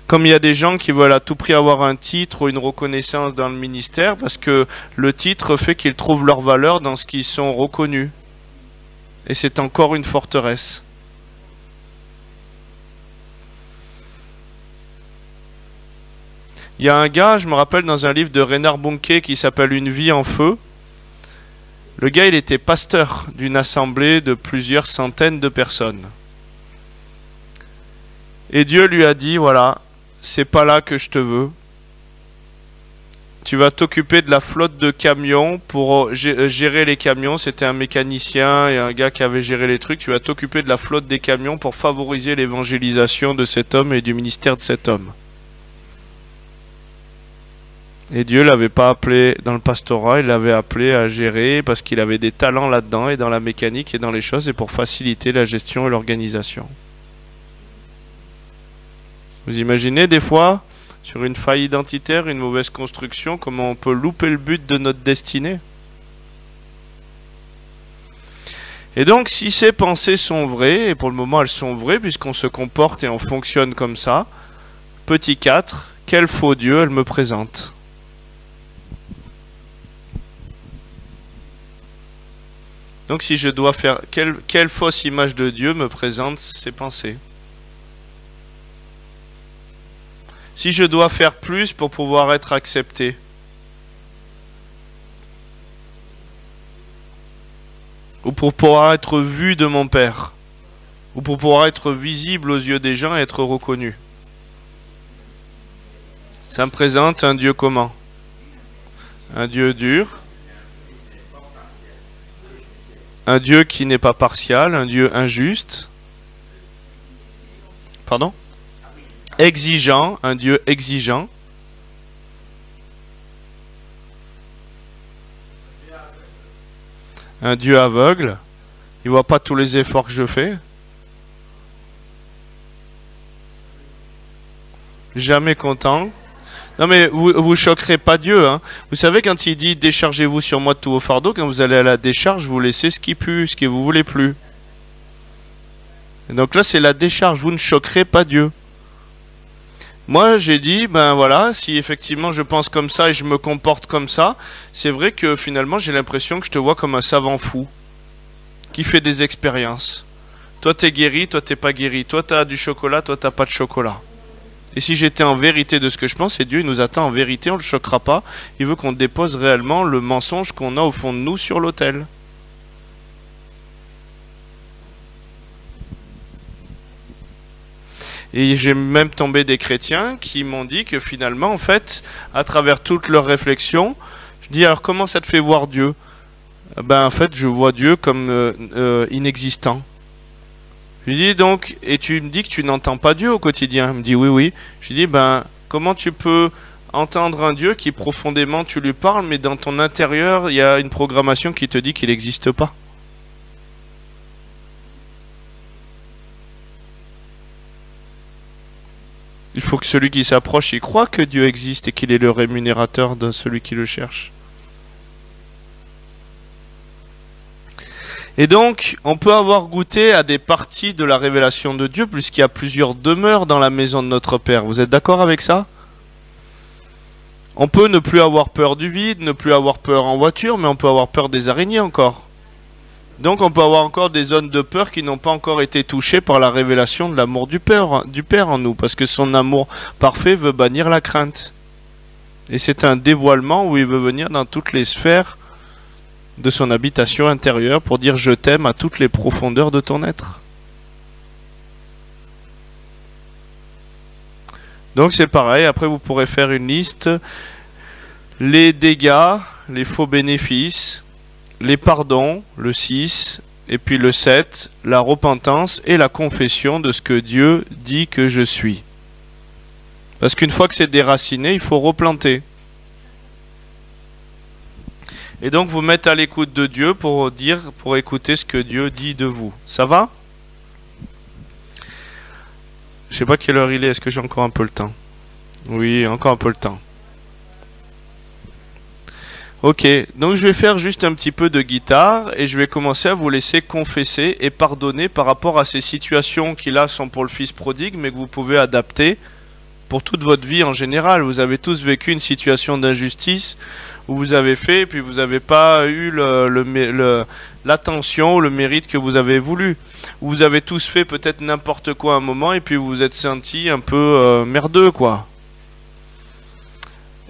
A: Comme il y a des gens qui veulent à tout prix avoir un titre ou une reconnaissance dans le ministère parce que le titre fait qu'ils trouvent leur valeur dans ce qu'ils sont reconnus. Et c'est encore une forteresse. Il y a un gars, je me rappelle dans un livre de Reinhard Bonnke qui s'appelle Une vie en feu. Le gars, il était pasteur d'une assemblée de plusieurs centaines de personnes. Et Dieu lui a dit, voilà, c'est pas là que je te veux. Tu vas t'occuper de la flotte de camions pour gérer les camions. C'était un mécanicien et un gars qui avait géré les trucs. Tu vas t'occuper de la flotte des camions pour favoriser l'évangélisation de cet homme et du ministère de cet homme. Et Dieu l'avait pas appelé dans le pastorat, il l'avait appelé à gérer parce qu'il avait des talents là-dedans et dans la mécanique et dans les choses et pour faciliter la gestion et l'organisation. Vous imaginez des fois, sur une faille identitaire, une mauvaise construction, comment on peut louper le but de notre destinée? Et donc, si ces pensées sont vraies, et pour le moment elles sont vraies, puisqu'on se comporte et on fonctionne comme ça, petit 4, quel faux Dieu elle me présente? Donc si je dois faire... Quelle fausse image de Dieu me présente ces pensées? Si je dois faire plus pour pouvoir être accepté, ou pour pouvoir être vu de mon Père, ou pour pouvoir être visible aux yeux des gens et être reconnu? Ça me présente un Dieu comment? Un Dieu dur, un Dieu qui n'est pas partial, un Dieu injuste. Pardon? Exigeant, un Dieu exigeant. Un Dieu aveugle. Il voit pas tous les efforts que je fais. Jamais content. Non mais vous choquerez pas Dieu, hein. Vous savez quand il dit déchargez-vous sur moi de tous vos fardeaux, quand vous allez à la décharge, vous laissez ce qui pue, ce que vous voulez plus. Et donc là c'est la décharge, vous ne choquerez pas Dieu. Moi j'ai dit, ben voilà, si effectivement je pense comme ça et je me comporte comme ça, c'est vrai que finalement j'ai l'impression que je te vois comme un savant fou, qui fait des expériences. Toi t'es guéri, toi t'es pas guéri, toi t'as du chocolat, toi t'as pas de chocolat. Et si j'étais en vérité de ce que je pense, et Dieu il nous attend en vérité, on ne le choquera pas. Il veut qu'on dépose réellement le mensonge qu'on a au fond de nous sur l'autel. Et j'ai même tombé des chrétiens qui m'ont dit que finalement, en fait, à travers toutes leurs réflexions, je dis alors comment ça te fait voir Dieu? Ben en fait, je vois Dieu comme inexistant. Je lui dis donc, et tu me dis que tu n'entends pas Dieu au quotidien. Il me dit oui, oui. Je lui dis, ben, comment tu peux entendre un Dieu qui profondément tu lui parles, mais dans ton intérieur, il y a une programmation qui te dit qu'il n'existe pas. Il faut que celui qui s'approche, il croit que Dieu existe et qu'il est le rémunérateur de celui qui le cherche. Et donc, on peut avoir goûté à des parties de la révélation de Dieu, puisqu'il y a plusieurs demeures dans la maison de notre Père. Vous êtes d'accord avec ça? On peut ne plus avoir peur du vide, ne plus avoir peur en voiture, mais on peut avoir peur des araignées encore. Donc on peut avoir encore des zones de peur qui n'ont pas encore été touchées par la révélation de l'amour du Père en nous, parce que son amour parfait veut bannir la crainte. Et c'est un dévoilement où il veut venir dans toutes les sphères de son habitation intérieure pour dire je t'aime à toutes les profondeurs de ton être. Donc c'est pareil, après vous pourrez faire une liste, les dégâts, les faux bénéfices, les pardons, le 6, et puis le 7, la repentance et la confession de ce que Dieu dit que je suis. Parce qu'une fois que c'est déraciné, il faut replanter. Et donc vous mettre à l'écoute de Dieu pour écouter ce que Dieu dit de vous. Ça va? Je sais pas quelle heure il est, est-ce que j'ai encore un peu le temps? Oui, encore un peu le temps. Ok, donc je vais faire juste un petit peu de guitare et je vais commencer à vous laisser confesser et pardonner par rapport à ces situations qui là sont pour le fils prodigue mais que vous pouvez adapter pour toute votre vie en général. Vous avez tous vécu une situation d'injustice où vous avez fait et puis vous n'avez pas eu l'attention ou le mérite que vous avez voulu. Où vous avez tous fait peut-être n'importe quoi à un moment et puis vous vous êtes senti un peu merdeux quoi.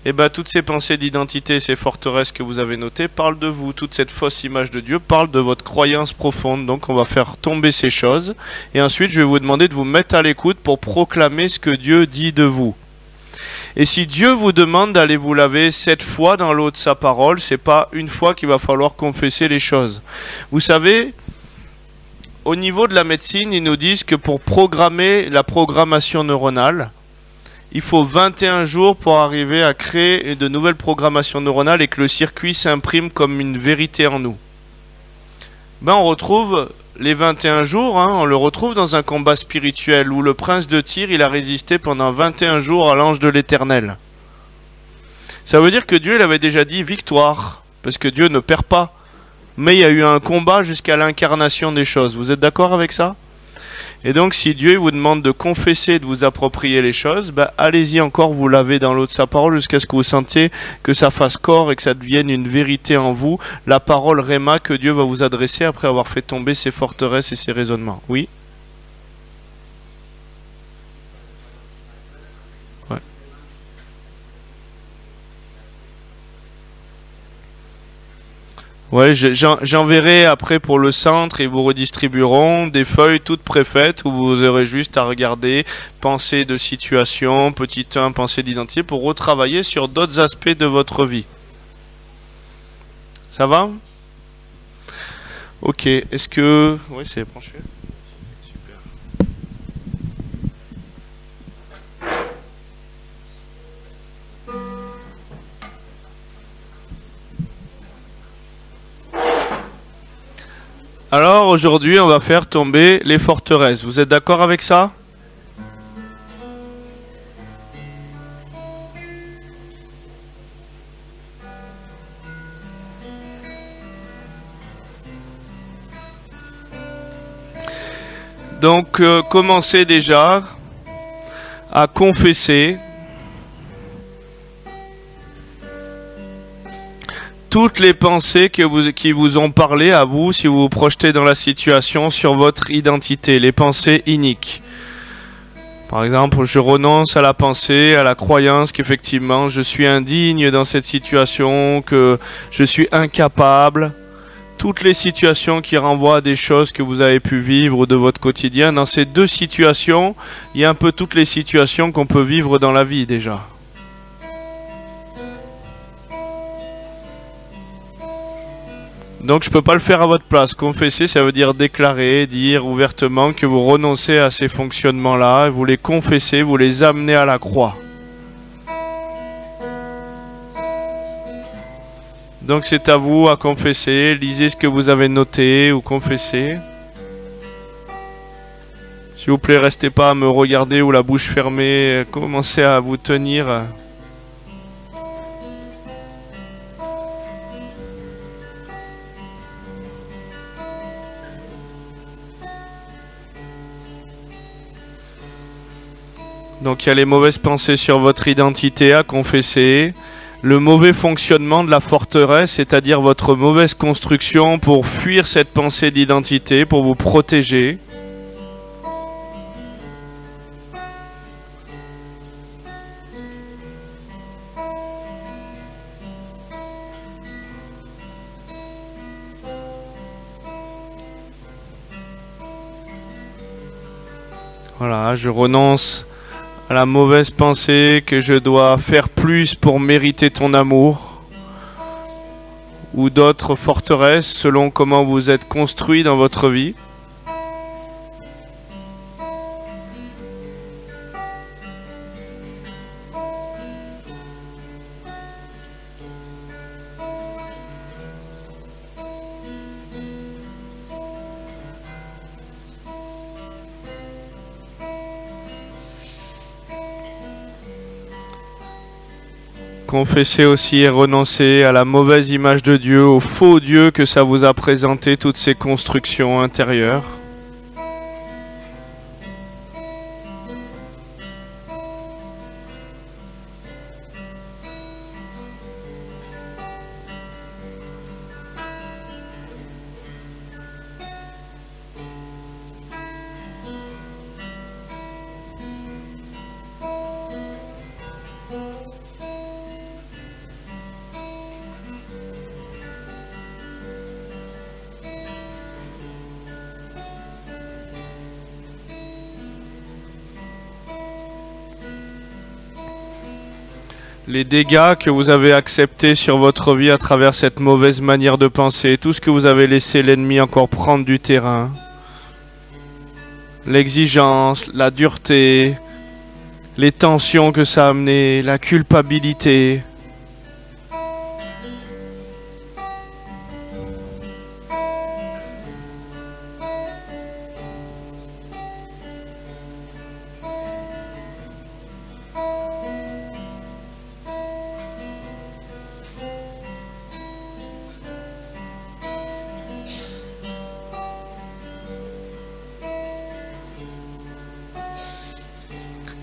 A: Et bien toutes ces pensées d'identité, ces forteresses que vous avez notées parlent de vous. Toute cette fausse image de Dieu parle de votre croyance profonde. Donc on va faire tomber ces choses. Et ensuite je vais vous demander de vous mettre à l'écoute pour proclamer ce que Dieu dit de vous. Et si Dieu vous demande d'aller vous laver 7 fois dans l'eau de sa parole, c'est pas une fois qu'il va falloir confesser les choses. Vous savez, au niveau de la médecine, ils nous disent que pour programmer la programmation neuronale, il faut 21 jours pour arriver à créer de nouvelles programmations neuronales et que le circuit s'imprime comme une vérité en nous. Ben on retrouve les 21 jours, hein, on le retrouve dans un combat spirituel où le prince de Tyr, il a résisté pendant 21 jours à l'ange de l'Éternel. Ça veut dire que Dieu il avait déjà dit victoire, parce que Dieu ne perd pas. Mais il y a eu un combat jusqu'à l'incarnation des choses. Vous êtes d'accord avec ça ? Et donc si Dieu vous demande de confesser, de vous approprier les choses, ben, allez-y encore vous laver dans l'eau de sa parole jusqu'à ce que vous sentiez que ça fasse corps et que ça devienne une vérité en vous, la parole Réma que Dieu va vous adresser après avoir fait tomber ses forteresses et ses raisonnements. Oui ? Ouais. Ouais, j'enverrai après pour le centre et vous redistribueront des feuilles toutes préfaites où vous aurez juste à regarder pensée de situation, petit 1, pensée d'identité pour retravailler sur d'autres aspects de votre vie. Ça va? Ok, est-ce que... Oui, c'est branché. Super. Alors aujourd'hui, on va faire tomber les forteresses. Vous êtes d'accord avec ça? Donc commencez déjà à confesser toutes les pensées qui vous ont parlé à vous, si vous vous projetez dans la situation, sur votre identité, les pensées iniques. Par exemple, je renonce à la pensée, à la croyance qu'effectivement je suis indigne dans cette situation, que je suis incapable. Toutes les situations qui renvoient à des choses que vous avez pu vivre de votre quotidien. Dans ces deux situations, il y a un peu toutes les situations qu'on peut vivre dans la vie déjà. Donc je ne peux pas le faire à votre place. Confesser, ça veut dire déclarer, dire ouvertement que vous renoncez à ces fonctionnements-là, vous les confessez, vous les amenez à la croix. Donc c'est à vous à confesser, lisez ce que vous avez noté ou confessez. S'il vous plaît, restez pas à me regarder ou la bouche fermée, commencez à vous tenir. Donc il y a les mauvaises pensées sur votre identité à confesser. Le mauvais fonctionnement de la forteresse, c'est-à-dire votre mauvaise construction pour fuir cette pensée d'identité, pour vous protéger. Voilà, je renonce à la mauvaise pensée que je dois faire plus pour mériter ton amour, ou d'autres forteresses selon comment vous êtes construit dans votre vie. Confessez aussi et renoncez à la mauvaise image de Dieu, au faux Dieu que ça vous a présenté, toutes ces constructions intérieures. Les dégâts que vous avez acceptés sur votre vie à travers cette mauvaise manière de penser, tout ce que vous avez laissé l'ennemi encore prendre du terrain, l'exigence, la dureté, les tensions que ça a amené, la culpabilité.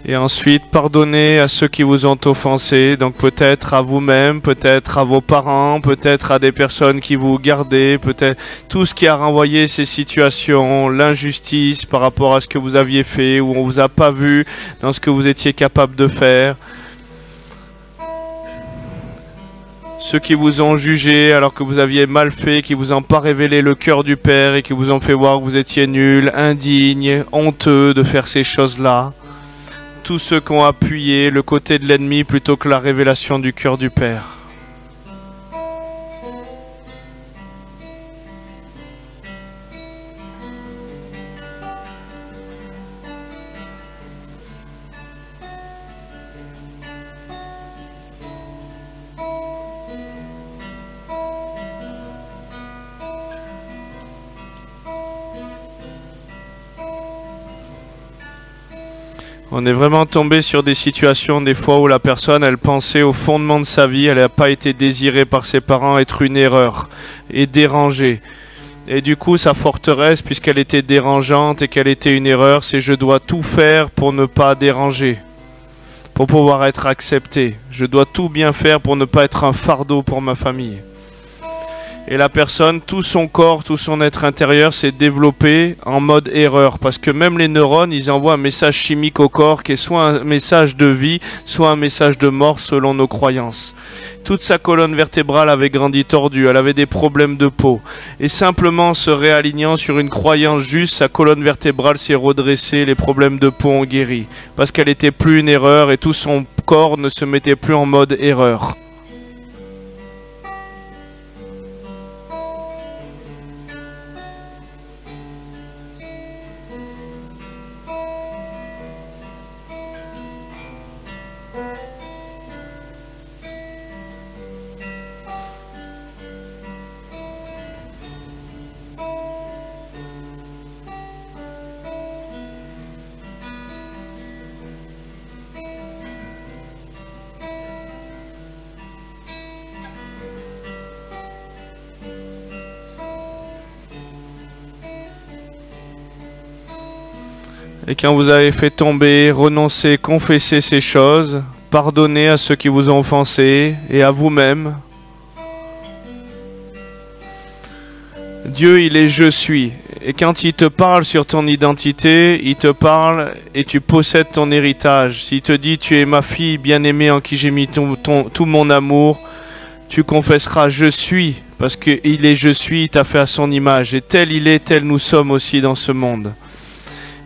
A: Et ensuite, pardonnez à ceux qui vous ont offensé, donc peut-être à vous-même, peut-être à vos parents, peut-être à des personnes qui vous gardaient, peut-être tout ce qui a renvoyé ces situations, l'injustice par rapport à ce que vous aviez fait, ou on vous a pas vu dans ce que vous étiez capable de faire. Ceux qui vous ont jugé alors que vous aviez mal fait, qui vous ont pas révélé le cœur du Père et qui vous ont fait voir que vous étiez nul, indigne, honteux de faire ces choses-là. Tous ceux qui ont appuyé le côté de l'ennemi plutôt que la révélation du cœur du Père. On est vraiment tombé sur des situations des fois où la personne, elle pensait au fondement de sa vie, elle n'a pas été désirée par ses parents être une erreur et dérangée. Et du coup, sa forteresse, puisqu'elle était dérangeante et qu'elle était une erreur, c'est je dois tout faire pour ne pas déranger, pour pouvoir être accepté. Je dois tout bien faire pour ne pas être un fardeau pour ma famille. Et la personne, tout son corps, tout son être intérieur s'est développé en mode erreur. Parce que même les neurones, ils envoient un message chimique au corps qui est soit un message de vie, soit un message de mort selon nos croyances. Toute sa colonne vertébrale avait grandi tordue, elle avait des problèmes de peau. Et simplement en se réalignant sur une croyance juste, sa colonne vertébrale s'est redressée, les problèmes de peau ont guéri. Parce qu'elle n'était plus une erreur et tout son corps ne se mettait plus en mode erreur. Et quand vous avez fait tomber, renoncer, confesser ces choses, pardonnez à ceux qui vous ont offensé et à vous-même. Dieu, il est je suis. Et quand il te parle sur ton identité, il te parle et tu possèdes ton héritage. S'il te dit tu es ma fille bien-aimée en qui j'ai mis tout mon amour, tu confesseras je suis. Parce qu'il est je suis, il t'a fait à son image. Et tel il est, tel nous sommes aussi dans ce monde.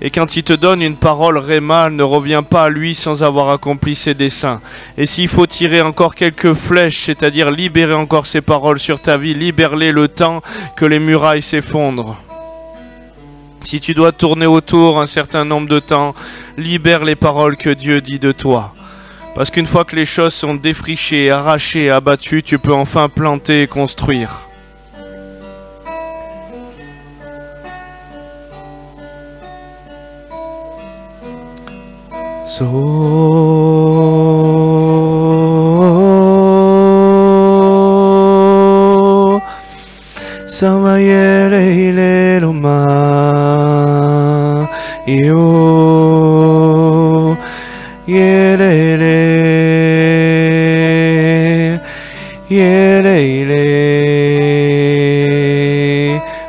A: Et quand il te donne une parole réma, ne reviens pas à lui sans avoir accompli ses desseins. Et s'il faut tirer encore quelques flèches, c'est-à-dire libérer encore ces paroles sur ta vie, libère-les le temps que les murailles s'effondrent. Si tu dois tourner autour un certain nombre de temps, libère les paroles que Dieu dit de toi. Parce qu'une fois que les choses sont défrichées, arrachées, abattues, tu peux enfin planter et construire. Samayele loma yo yelele yelele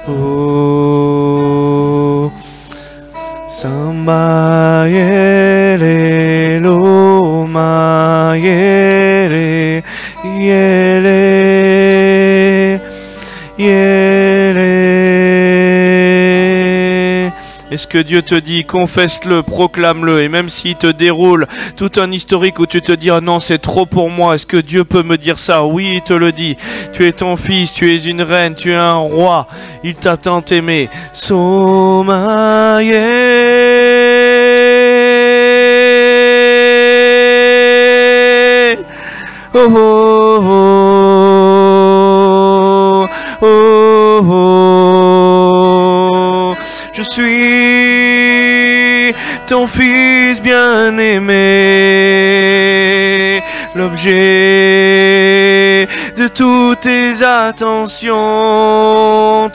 A: o samayele loma yele yele Est-ce que Dieu te dit, confesse-le, proclame-le, et même s'il te déroule tout un historique où tu te dis, oh non, c'est trop pour moi, est-ce que Dieu peut me dire ça? Oui, il te le dit. Tu es ton fils, tu es une reine, tu es un roi, il t'a tant aimé. Somaye, oh oh oh, oh oh, je suis ton fils bien-aimé, l'objet de toutes tes attentions.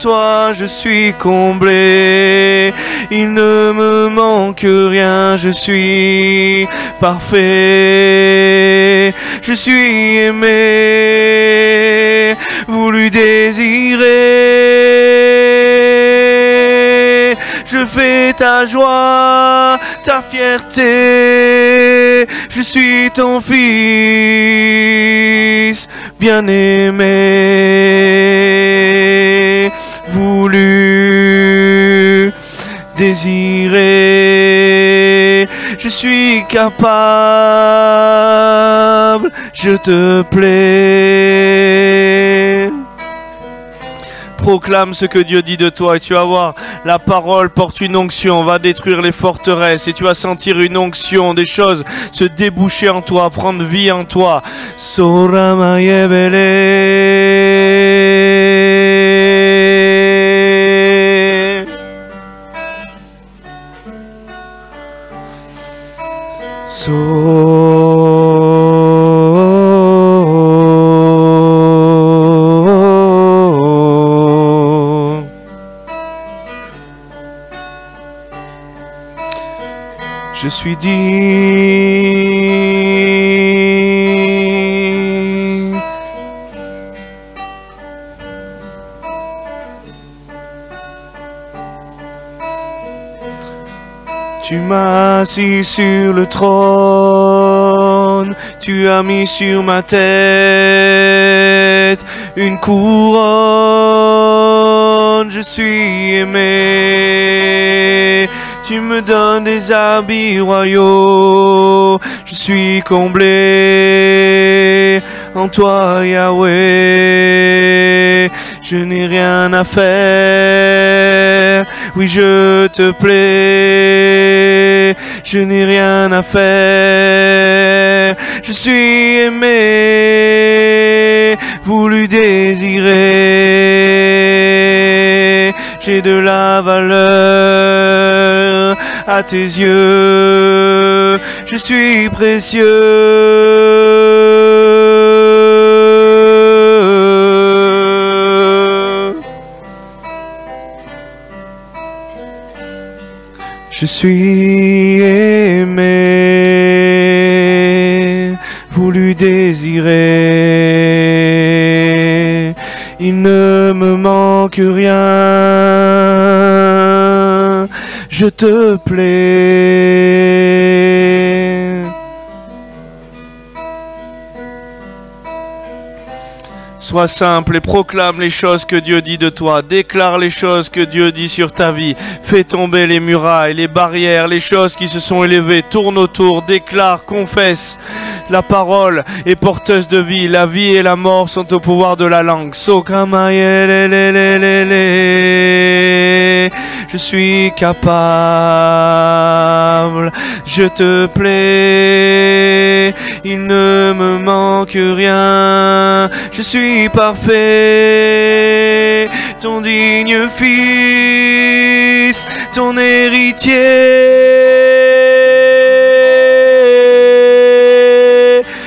A: Toi, je suis comblé, il ne me manque rien, je suis parfait, je suis aimé, voulu désirer. Je fais ta joie, ta fierté, je je suis ton fils bien-aimé, voulu, désiré, je suis capable, je te plais. Proclame ce que Dieu dit de toi et tu vas voir, la parole porte une onction, va détruire les forteresses et tu vas sentir une onction, des choses se déboucher en toi, prendre vie en toi. Je suis digne. Tu m'as assis sur le trône, tu as mis sur ma tête une couronne, je suis aimé. Tu me donnes des habits royaux, je suis comblé en toi Yahweh. Je n'ai rien à faire, oui je te plais. Je n'ai rien à faire, je suis aimé, voulu, désiré. J'ai de la valeur à tes yeux, je suis précieux. Je suis aimé, voulu, désiré. Il ne me manque rien, je te plais. Sois simple et proclame les choses que Dieu dit de toi. Déclare les choses que Dieu dit sur ta vie. Fais tomber les murailles, les barrières, les choses qui se sont élevées. Tourne autour, déclare, confesse. La parole est porteuse de vie. La vie et la mort sont au pouvoir de la langue. Je suis capable, je te plais. Il ne me manque rien, je suis parfait, ton digne fils, ton héritier.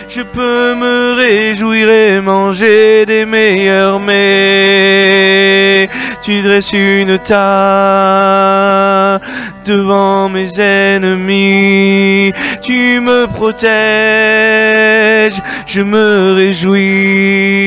A: Je peux me réjouir et manger des meilleurs mets. Tu dresses une table devant mes ennemis. Tu me protèges, je me réjouis.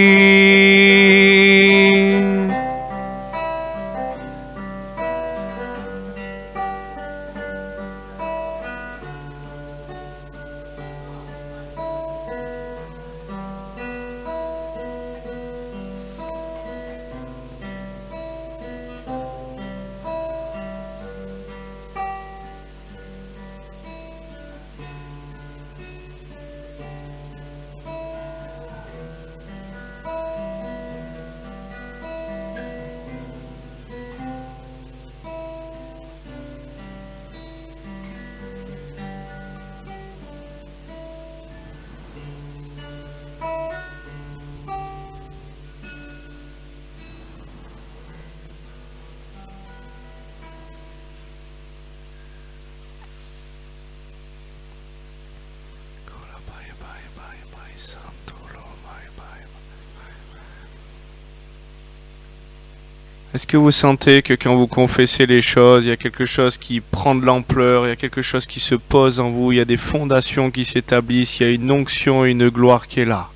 A: Est-ce que vous sentez que quand vous confessez les choses, il y a quelque chose qui prend de l'ampleur, il y a quelque chose qui se pose en vous, il y a des fondations qui s'établissent, il y a une onction et une gloire qui est là?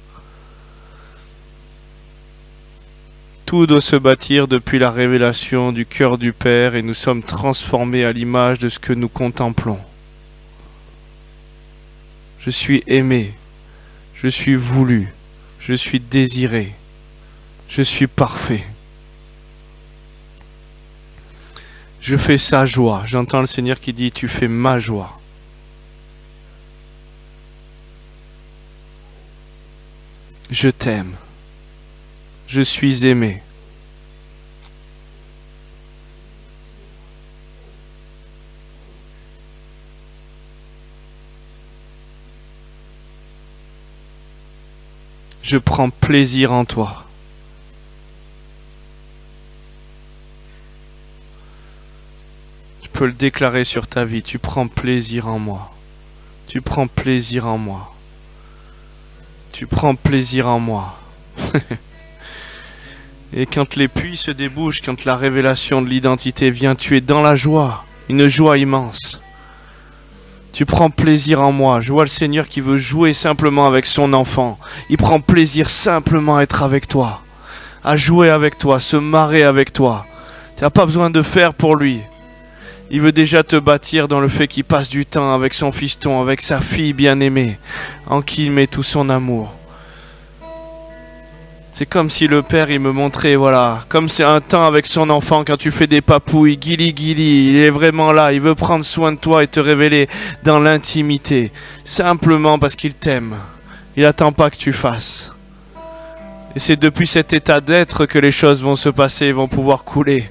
A: Tout doit se bâtir depuis la révélation du cœur du Père et nous sommes transformés à l'image de ce que nous contemplons. Je suis aimé. Je suis voulu. Je suis désiré. Je suis parfait. Je fais sa joie. J'entends le Seigneur qui dit, tu fais ma joie. Je t'aime. Je suis aimé. Je prends plaisir en toi. Tu peux le déclarer sur ta vie. Tu prends plaisir en moi. Tu prends plaisir en moi. Tu prends plaisir en moi. Et quand les puits se débouchent, quand la révélation de l'identité vient, tu es dans la joie. Une joie immense. Tu prends plaisir en moi. Je vois le Seigneur qui veut jouer simplement avec son enfant. Il prend plaisir simplement à être avec toi. À jouer avec toi, se marrer avec toi. Tu n'as pas besoin de faire pour lui. Il veut déjà te bâtir dans le fait qu'il passe du temps avec son fiston, avec sa fille bien-aimée, en qui il met tout son amour. C'est comme si le père, il me montrait, voilà, comme c'est un temps avec son enfant quand tu fais des papouilles, guili guili, il est vraiment là, il veut prendre soin de toi et te révéler dans l'intimité, simplement parce qu'il t'aime. Il n'attend pas que tu fasses. Et c'est depuis cet état d'être que les choses vont se passer et vont pouvoir couler.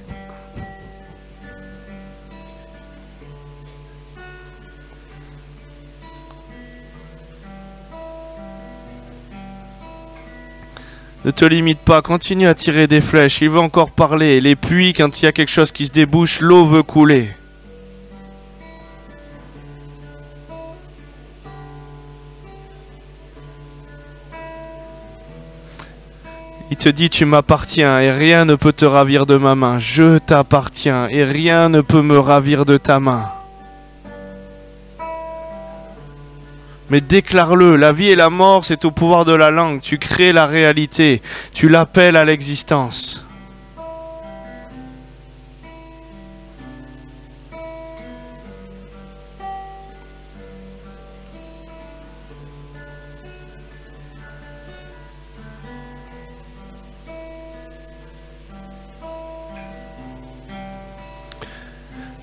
A: Ne te limite pas, continue à tirer des flèches, il veut encore parler. Les puits, quand il y a quelque chose qui se débouche, l'eau veut couler. Il te dit, tu m'appartiens et rien ne peut te ravir de ma main. Je t'appartiens et rien ne peut me ravir de ta main. Mais déclare-le, la vie et la mort, c'est au pouvoir de la langue. Tu crées la réalité, tu l'appelles à l'existence.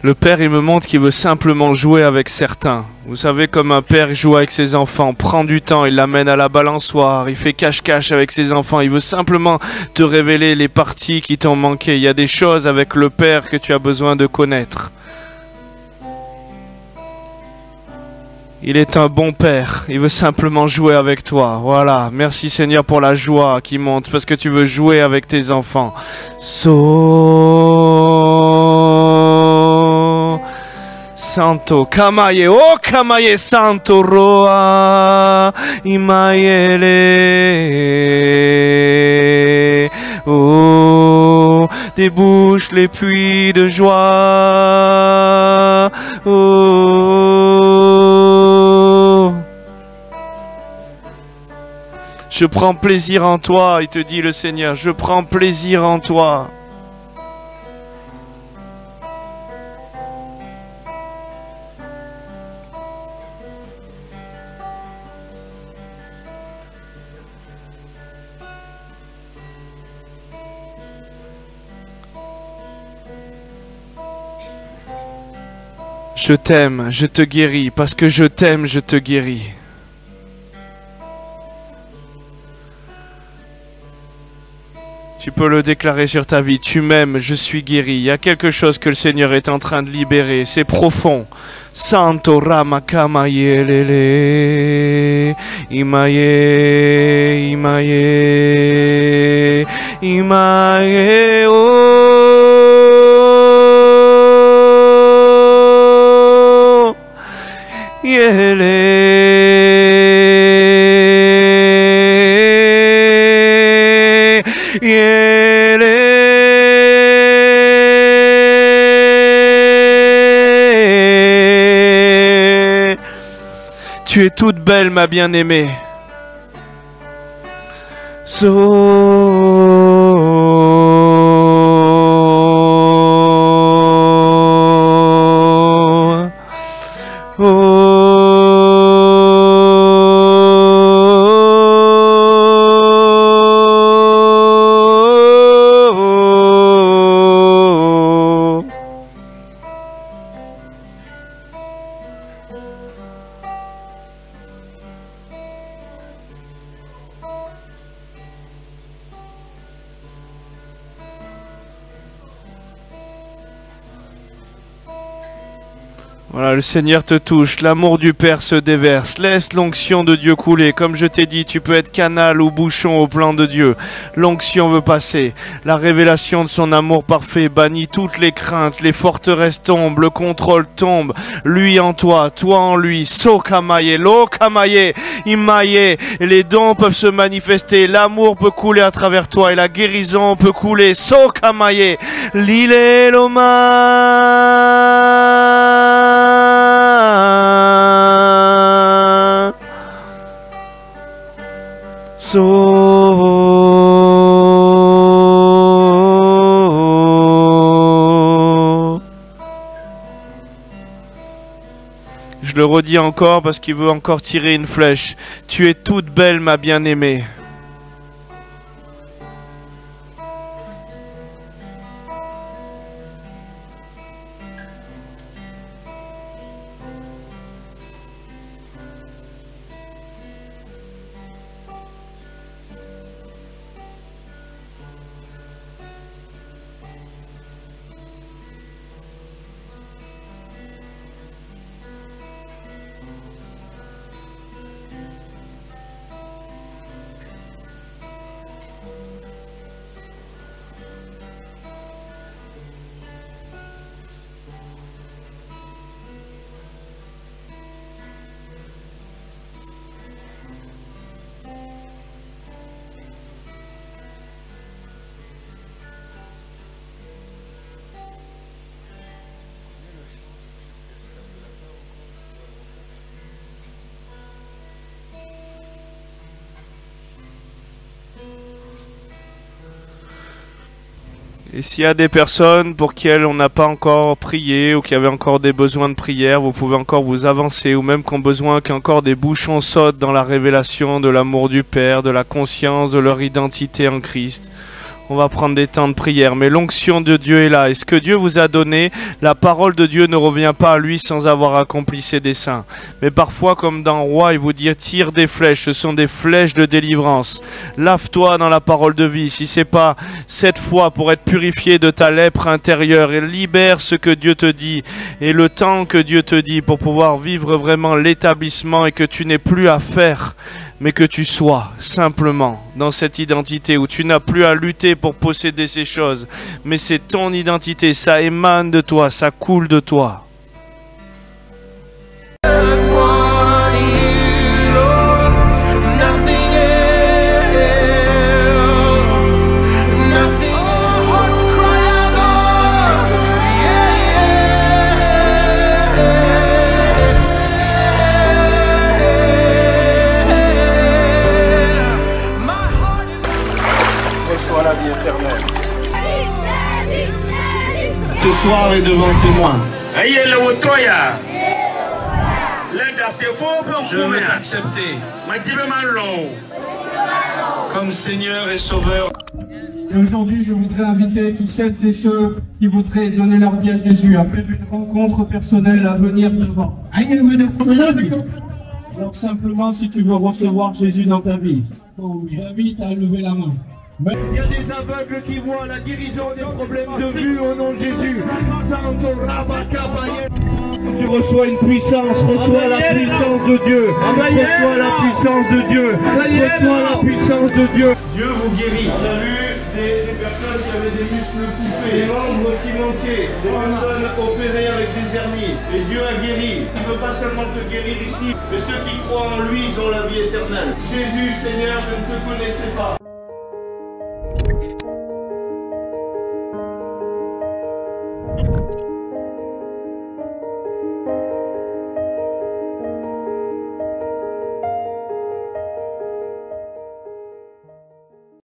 A: Le père, il me montre qu'il veut simplement jouer avec certains. Vous savez, comme un père joue avec ses enfants, prend du temps, il l'amène à la balançoire, il fait cache-cache avec ses enfants. Il veut simplement te révéler les parties qui t'ont manqué. Il y a des choses avec le père que tu as besoin de connaître. Il est un bon père, il veut simplement jouer avec toi. Voilà, merci Seigneur pour la joie qui monte, parce que tu veux jouer avec tes enfants. Santo, Kamaye, oh Kamaye Santo Roa, Imaele, oh, débouche les puits de joie, oh. Je prends plaisir en toi, il te dit le Seigneur, je prends plaisir en toi. Je t'aime, je te guéris, parce que je t'aime, je te guéris. Tu peux le déclarer sur ta vie, tu m'aimes, je suis guéri. Il y a quelque chose que le Seigneur est en train de libérer, c'est profond. Santo Rama Kamayelele, Imaye, Imaye, Imaye, oh. Tu es toute belle, ma bien-aimée. Voilà, le Seigneur te touche, l'amour du Père se déverse, laisse l'onction de Dieu couler. Comme je t'ai dit, tu peux être canal ou bouchon au plan de Dieu. L'onction veut passer, la révélation de son amour parfait bannit toutes les craintes, les forteresses tombent, le contrôle tombe. Lui en toi, toi en lui, so kamaye, lo kamaye, imaye. Les dons peuvent se manifester, l'amour peut couler à travers toi et la guérison peut couler, so kamaye, lile loma. Je le redis encore parce qu'il veut encore tirer une flèche. Tu es toute belle, ma bien-aimée. Et s'il y a des personnes pour lesquelles on n'a pas encore prié ou qui avaient encore des besoins de prière, vous pouvez encore vous avancer, ou même qui ont besoin qu'encore des bouchons sautent dans la révélation de l'amour du Père, de la conscience de leur identité en Christ. On va prendre des temps de prière, mais l'onction de Dieu est là. Et ce que Dieu vous a donné, la parole de Dieu ne revient pas à lui sans avoir accompli ses desseins. Mais parfois, comme dans Roi, il vous dit, tire des flèches, ce sont des flèches de délivrance. Lave-toi dans la parole de vie, si c'est pas cette fois pour être purifié de ta lèpre intérieure, et libère ce que Dieu te dit, et le temps que Dieu te dit, pour pouvoir vivre vraiment l'établissement et que tu n'aies plus à faire, mais que tu sois simplement dans cette identité où tu n'as plus à lutter pour posséder ces choses, mais c'est ton identité, ça émane de toi, ça coule de toi. La vie éternelle. Ce soir est devant témoin. Je veux t'accepter comme Seigneur et Sauveur.
B: Et aujourd'hui, je voudrais inviter tous celles et ceux qui voudraient donner leur vie à Jésus à faire une rencontre personnelle à venir devant. Donc simplement, si tu veux recevoir Jésus dans ta vie, j'invite à lever la main. Il y a des aveugles qui voient la guérison des problèmes de vue au nom de Jésus. Tu reçois une puissance, reçois la puissance de Dieu. Reçois la puissance de Dieu. Reçois la puissance de Dieu.
A: Dieu vous guérit. On a vu des personnes qui avaient des muscles coupés, des membres qui manquaient, des personnes opérées avec des hernies. Et Dieu a guéri. Il ne veut pas seulement te guérir ici, mais ceux qui croient en lui, ils ont la vie éternelle. Jésus, Seigneur, je ne te connaissais pas.